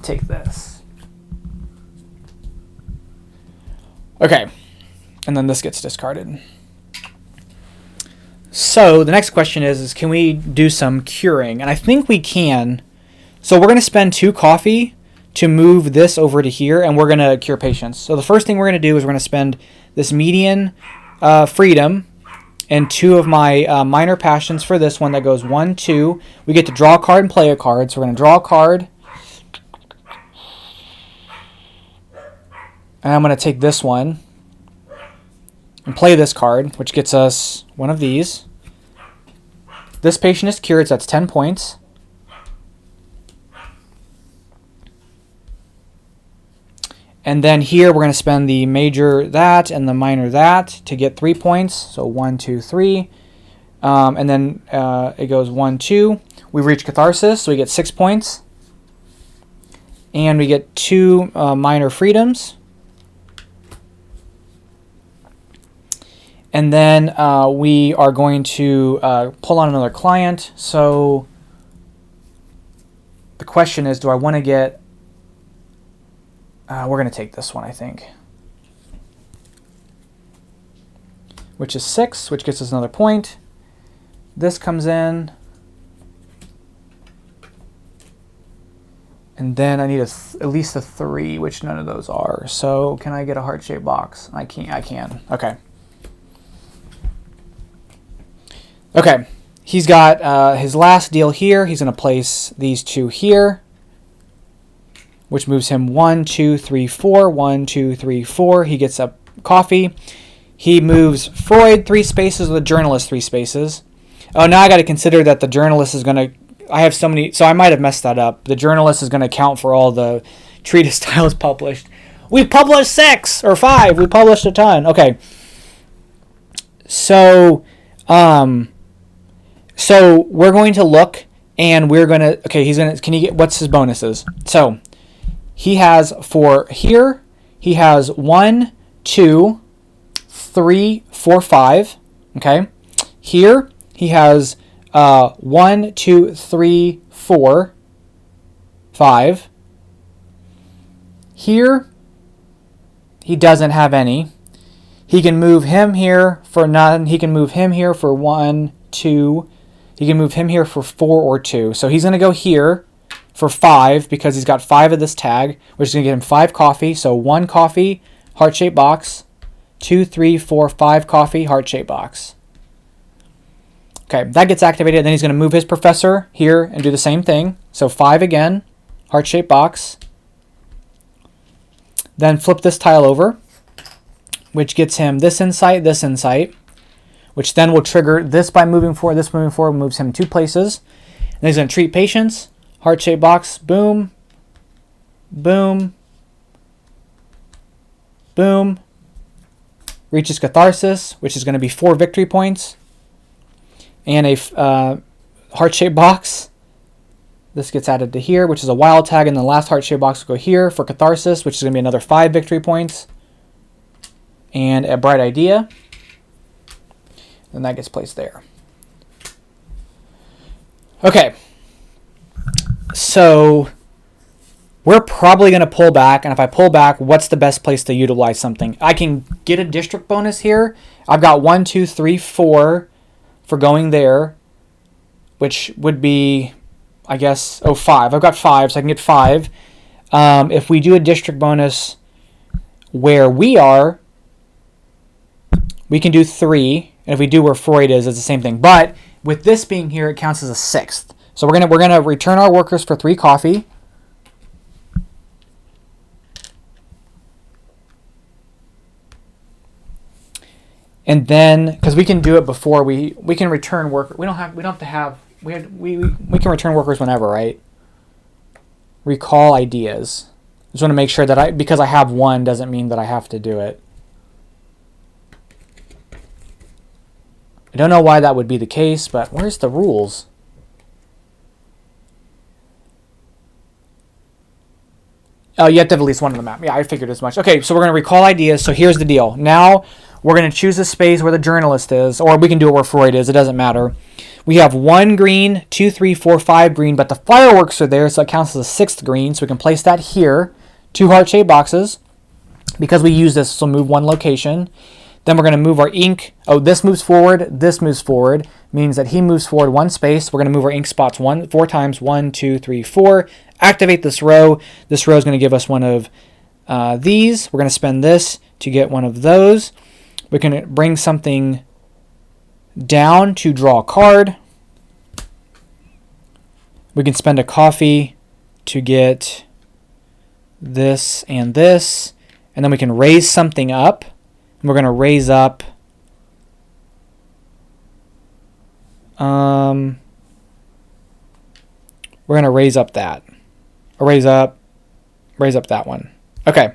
Take this. Okay. And then this gets discarded. So the next question is can we do some curing? And I think we can. So we're going to spend 2 coffee to move this over to here, and we're going to cure patients. So the first thing we're going to do is we're going to spend this median freedom and 2 of my minor passions for this one that goes 1, 2. We get to draw a card and play a card. So we're going to draw a card. And I'm going to take this one and play this card, which gets us one of these. This patient is cured, so that's 10 points. And then here we're going to spend the major that and the minor that to get 3 points. So 1, 2, 3. And then it goes 1, 2. We reach catharsis, so we get 6 points. And we get 2 minor freedoms. And then we are going to pull on another client. So the question is, do I want to get... we're going to take this one, I think. Which is 6, which gets us another point. This comes in. And then I need at least a 3, which none of those are. So can I get a heart-shaped box? I can. Okay. Okay. He's got his last deal here. He's going to place these 2 here, which moves him 1, 2, 3, 4. 1, 2, 3, 4. He gets a coffee. He moves Freud 3 spaces with a journalist 3 spaces. Oh, now I got to consider that the journalist is going to... I have so many... So I might have messed that up. The journalist is going to count for all the treatise styles published. We published 6 or 5. We published a ton. Okay. So we're going to look, and we're going to... Okay, he's going to... Can you get... What's his bonuses? So... He has for here, he has 1, 2, 3, 4, 5. Okay. Here, he has 1, 2, 3, 4, 5. Here, he doesn't have any. He can move him here for none. He can move him here for 1, 2. He can move him here for 4 or 2. So he's going to go here for 5 because he's got 5 of this tag, which is going to get him 5 coffee. So 1 coffee, heart-shaped box. 2, 3, 4, 5 coffee, heart-shaped box. Okay, that gets activated. Then he's going to move his professor here and do the same thing. So 5 again, heart-shaped box. Then flip this tile over, which gets him this insight, which then will trigger this by moving forward. This moving forward moves him 2 places. And he's going to treat patients. Heart-shaped box. Boom. Boom. Boom. Reaches Catharsis, which is going to be 4 victory points. And a heart-shaped box. This gets added to here, which is a wild tag, and the last heart-shaped box will go here for Catharsis, which is going to be another 5 victory points. And a Bright Idea. And that gets placed there. Okay. So we're probably going to pull back, and if I pull back, what's the best place to utilize something? I can get a district bonus here. I've got 1, 2, 3, 4 for going there, which would be, I guess, 5. I've got 5, so I can get 5. If we do a district bonus where we are, we can do 3. And if we do where Freud is, it's the same thing. But with this being here, it counts as a 6th. So we're gonna return our workers for 3 coffee. And then, because we can do it before we can return work. We can return workers whenever, right? Recall ideas. I just want to make sure that because I have 1 doesn't mean that I have to do it. I don't know why that would be the case, but where's the rules? Oh, you have to have at least 1 on the map. Yeah, I figured as much. Okay, so we're going to recall ideas. So here's the deal. Now we're going to choose a space where the journalist is, or we can do it where Freud is. It doesn't matter. We have 1 green, 2, 3, 4, 5 green, but the fireworks are there, so it counts as a 6th green. So we can place that here. 2 heart-shaped boxes. Because we use this, so move 1 location. Then we're going to move our ink. Oh, this moves forward. This moves forward. Means that he moves forward 1 space. We're going to move our ink spots 4 times. 1, 2, 3, 4. Activate this row. This row is going to give us one of these. We're going to spend this to get one of those. We can bring something down to draw a card. We can spend a coffee to get this and this. And then we can raise something up. We're going to raise up we're going to raise up that. Or raise up that one. Okay.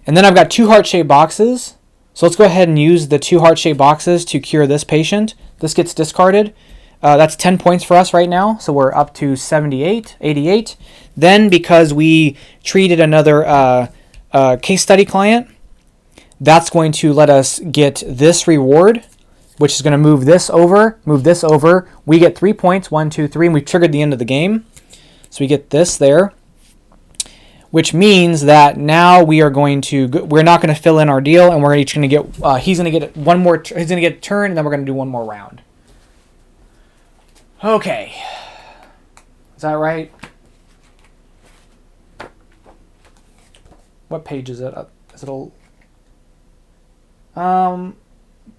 And then I've got 2 heart-shaped boxes. So let's go ahead and use the 2 heart-shaped boxes to cure this patient. This gets discarded. That's 10 points for us right now. So we're up to 88. Then because we treated another case study client, that's going to let us get this reward, which is going to move this over. We get 3 points, 1, 2, 3, and we've triggered the end of the game. So we get this there, which means that now we're not going to fill in our deal, and we're each going to get, he's going to get one more, he's going to get a turn, and then we're going to do 1 more round. Okay. Is that right? What page is it? Is it a...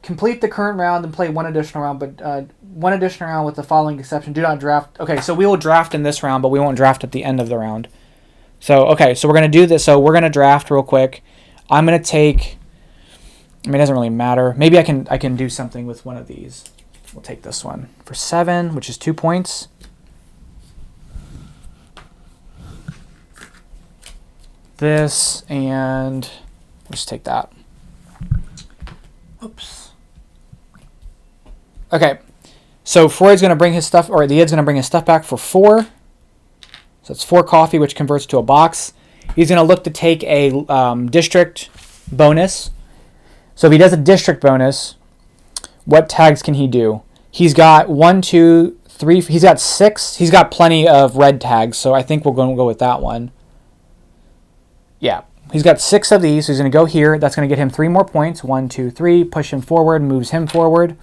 Complete the current round and play 1 additional round, but 1 additional round with the following exception. Do not draft. Okay, so we will draft in this round, but we won't draft at the end of the round. So, okay, so we're going to do this. So we're going to draft real quick. I'm going to take... I mean, it doesn't really matter. Maybe I can do something with one of these. We'll take this one for 7, which is 2 points. This, and we'll just take that. Oops. Okay, so Freud's going to bring his stuff, or the Id's going to bring his stuff back for 4. So it's 4 coffee, which converts to a box. He's going to look to take a district bonus. So if he does a district bonus, what tags can he do? He's got 1, 2, 3. He's got 6. He's got plenty of red tags, so I think we're going to go with that one. Yeah. He's got 6 of these, so he's going to go here. That's going to get him 3 more points. 1, 2, 3. Push him forward, moves him forward.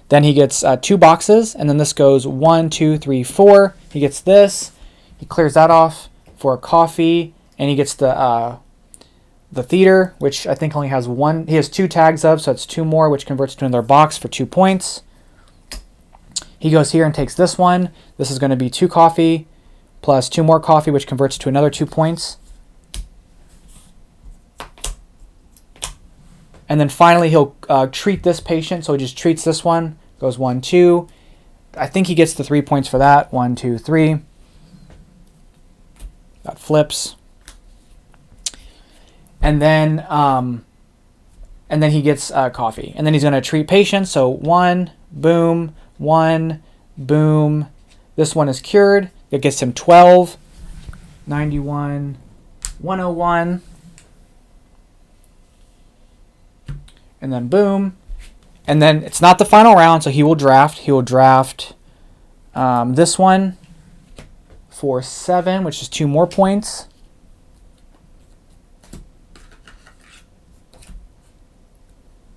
Then he gets 2 boxes, and then this goes 1, 2, 3, 4. He gets this. He clears that off for a coffee, and he gets the theater, which I think only has 1. He has 2 tags of, so it's 2 more, which converts to another box for 2 points. He goes here and takes this one. This is going to be 2 coffee plus 2 more coffee, which converts to another 2 points. And then finally he'll treat this patient. So he just treats this one. Goes 1, 2. I think he gets the 3 points for that. 1, 2, 3. That flips. And then he gets coffee. And then he's going to treat patients. So 1, boom, 1, boom. This one is cured. It gets him 12, 91, 101. And then boom. And then it's not the final round, so he will draft. He will draft this one for 7, which is 2 more points.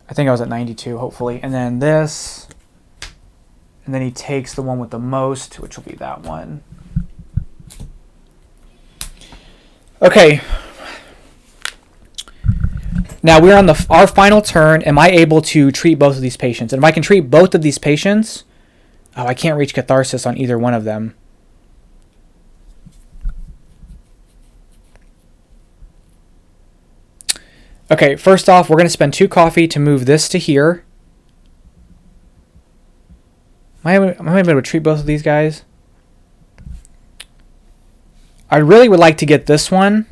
I think I was at 92, hopefully. And then this. And then he takes the one with the most, which will be that one. Okay. Now we're on our final turn. Am I able to treat both of these patients? And if I can treat both of these patients, oh, I can't reach catharsis on either one of them. Okay, first off, we're going to spend 2 coffee to move this to here. Am I able to treat both of these guys? I really would like to get this one,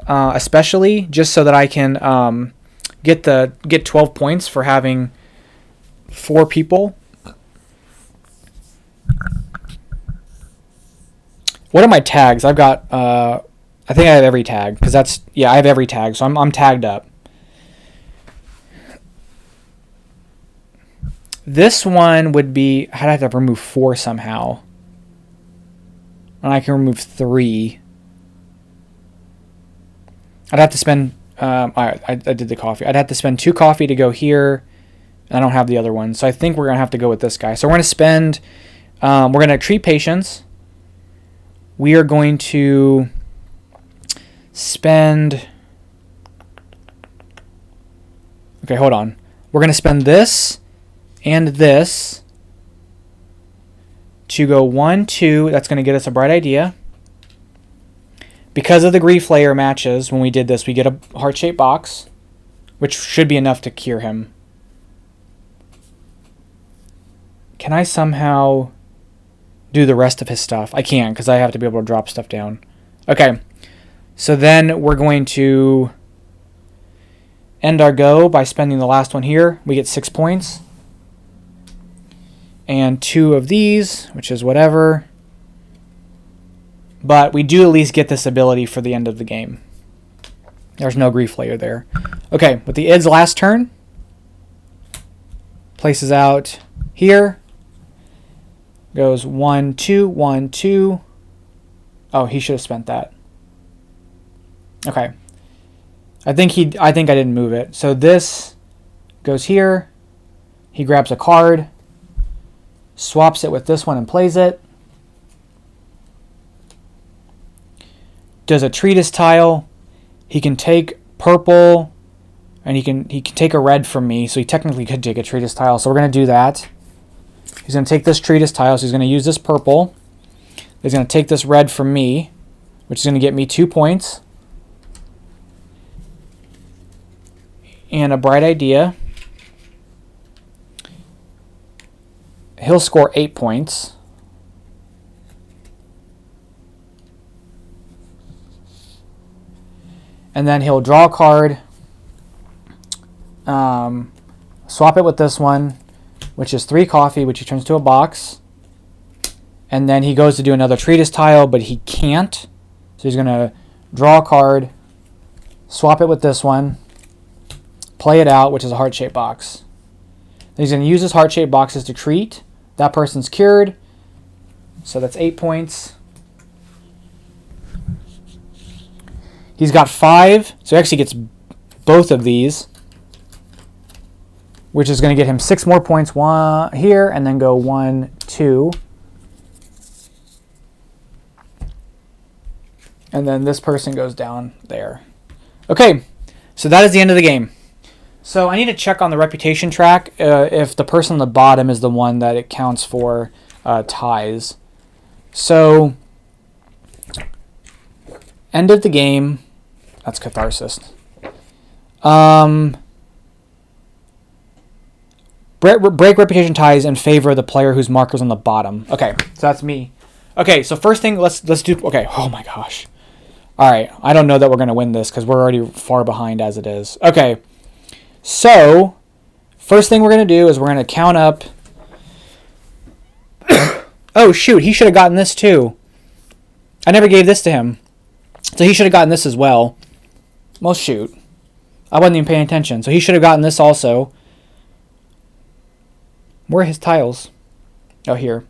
especially just so that I can get 12 points for having 4 people. What are my tags? I've got. I think I have every tag because I have every tag, so I'm tagged up. This one would be, I'd have to remove 4 somehow. And I can remove 3. I'd have to spend, I did the coffee. I'd have to spend 2 coffee to go here. And I don't have the other one. So I think we're going to have to go with this guy. So we're going to spend, we're going to treat patients. We are going to spend, okay, hold on. We're going to spend this and this to go 1, 2. That's going to get us a bright idea. Because of the grief layer matches, when we did this, we get a heart-shaped box, which should be enough to cure him. Can I somehow do the rest of his stuff? I can't because I have to be able to drop stuff down. Okay, so then we're going to end our go by spending the last one here. We get 6 points. And 2 of these, which is whatever. But we do at least get this ability for the end of the game. There's no grief layer there. Okay, with the id's last turn, places out here. Goes 1, 2, 1, 2. Oh, he should have spent that. Okay. I think I didn't move it. So this goes here. He grabs a card, swaps it with this one and plays it. Does a treatise tile. He can take purple and he can take a red from me, so he technically could take a treatise tile. So we're going to do that. He's going to take this treatise tile, so he's going to use this purple. He's going to take this red from me, which is going to get me 2 points. And a bright idea. He'll score 8 points. And then he'll draw a card, swap it with this one, which is 3 coffee, which he turns to a box. And then he goes to do another treatise tile, but he can't. So he's going to draw a card, swap it with this one, play it out, which is a heart-shaped box. Then he's going to use his heart-shaped boxes to treat. That person's cured. So that's 8 points. He's got 5, so he actually gets both of these, which is going to get him 6 more points. 1 here, and then go 1, 2. And then this person goes down there. Okay, so that is the end of the game. So I need to check on the reputation track if the person on the bottom is the one that it counts for ties. So, end of the game. That's catharsis. Break reputation ties in favor of the player whose marker's on the bottom. Okay, so that's me. Okay, so first thing, let's do. Okay, oh my gosh. All right, I don't know that we're gonna win this because we're already far behind as it is. Okay, so first thing we're gonna do is we're gonna count up. Oh shoot, he should have gotten this too. I never gave this to him, so he should have gotten this as well. Well, shoot, I wasn't even paying attention, so he should have gotten this also. Where are his tiles? Oh, here.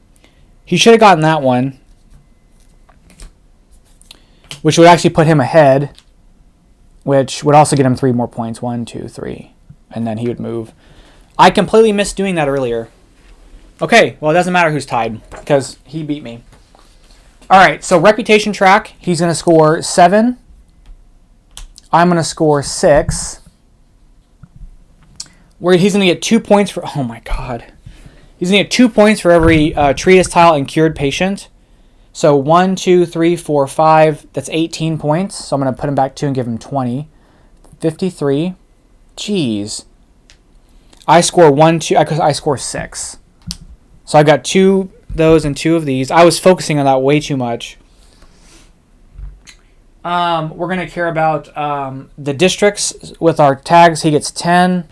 He should have gotten that one, which would actually put him ahead, which would also get him 3 more points. 1, 2, 3. And then he would move. I completely missed doing that earlier. Okay, well, it doesn't matter who's tied because he beat me. All right, so reputation track, he's going to score 7. I'm going to score 6. Where he's going to get 2 points for... Oh, my God. He's going to get 2 points for every treatise tile and cured patient. So 1, 2, 3, 4, 5. That's 18 points. So I'm going to put him back 2 and give him 20. 53. Jeez. I score 1, 2. I score 6. So I've got 2 those and 2 of these. I was focusing on that way too much. We're going to care about the districts with our tags. He gets 10.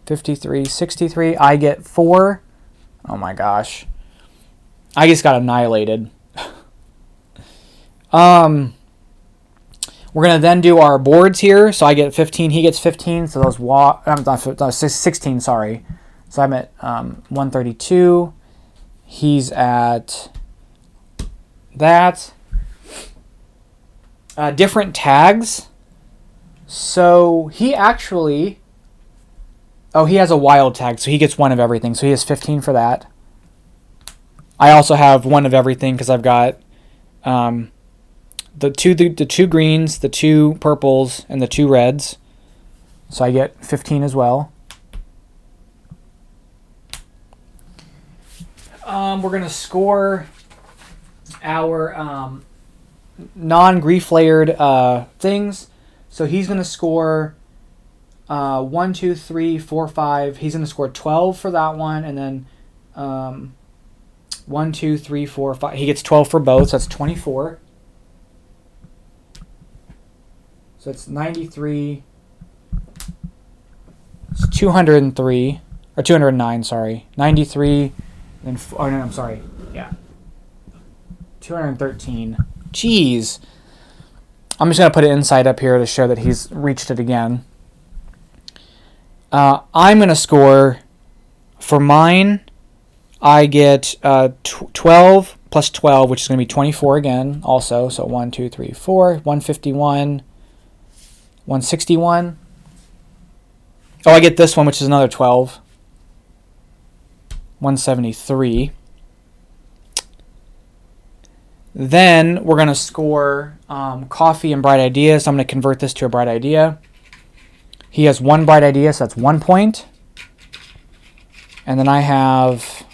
53, 63. I get 4. Oh my gosh. I just got annihilated. We're going to then do our boards here. So I get 15. He gets 15. So those... I'm not 16, sorry. So I'm at 132. He's at that. Different tags. So he actually... Oh, he has a wild tag, so he gets 1 of everything. So he has 15 for that. I also have 1 of everything because I've got the two greens, the 2 purples, and the 2 reds. So I get 15 as well. We're going to score our non-grief layered things. So he's going to score 1, 2, 3, 4, 5. He's going to score 12 for that one. And then 1, 2, 3, 4, 5. He gets 12 for both. So that's 24. So it's 93. It's 203. Or 209, sorry. 93. Then, oh, no, I'm sorry. Yeah. 213. Jeez. I'm just going to put it inside up here to show that he's reached it again. I'm going to score, for mine, I get 12 plus 12, which is going to be 24 again also. So 1, 2, 3, 4, 151, 161. Oh, I get this one, which is another 12. 173. Then we're going to score coffee and bright idea. So I'm going to convert this to a bright idea. He has 1 bright idea, so that's 1 point. And then I have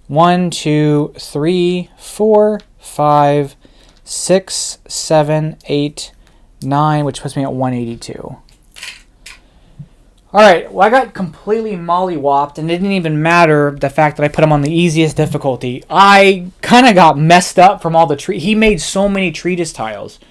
1, 2, 3, 4, 5, 6, 7, 8, 9, which puts me at 182. All right, well, I got completely mollywopped, and it didn't even matter the fact that I put him on the easiest difficulty. I kind of got messed up from all the he made so many treatise tiles.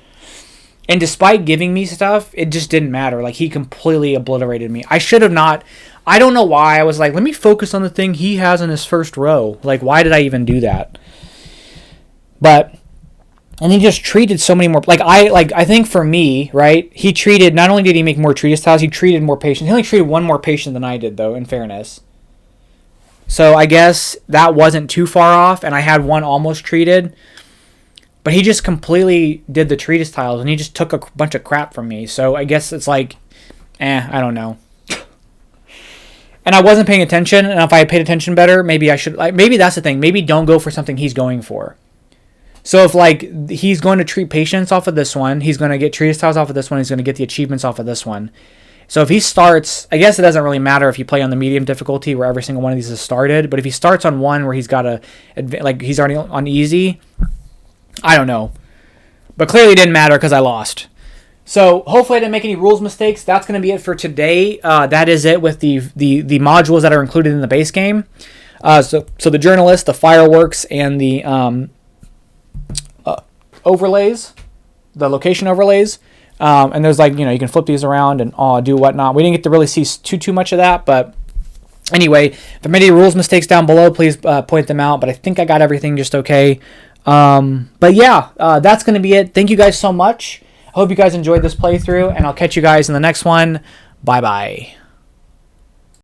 And despite giving me stuff, it just didn't matter. Like, he completely obliterated me. I should have not... I don't know why. I was like, let me focus on the thing he has in his first row. Like, why did I even do that? But... And he just treated so many more... I think for me, right, he treated... Not only did he make more treatise tiles, he treated more patients. He only treated 1 more patient than I did, though, in fairness. So I guess that wasn't too far off, and I had 1 almost treated... But he just completely did the treatise tiles, and he just took a bunch of crap from me. So I guess it's like, I don't know. And I wasn't paying attention, and if I had paid attention better, maybe I should... maybe that's the thing. Maybe don't go for something he's going for. So if, he's going to treat patients off of this one, he's going to get treatise tiles off of this one, he's going to get the achievements off of this one. So if he starts... I guess it doesn't really matter if you play on the medium difficulty where every single one of these is started, but if he starts on one where he's got a... he's already on easy... I don't know. But clearly it didn't matter because I lost. So hopefully I didn't make any rules mistakes. That's going to be it for today. That is it with the modules that are included in the base game. So the journalist, the fireworks, and the overlays, the location overlays. And there's like, you can flip these around and do whatnot. We didn't get to really see too much of that, but anyway, if there are any rules mistakes down below, please point them out. But I think I got everything just okay. But yeah, that's going to be it. Thank you guys so much. I hope you guys enjoyed this playthrough, and I'll catch you guys in the next one. Bye-bye.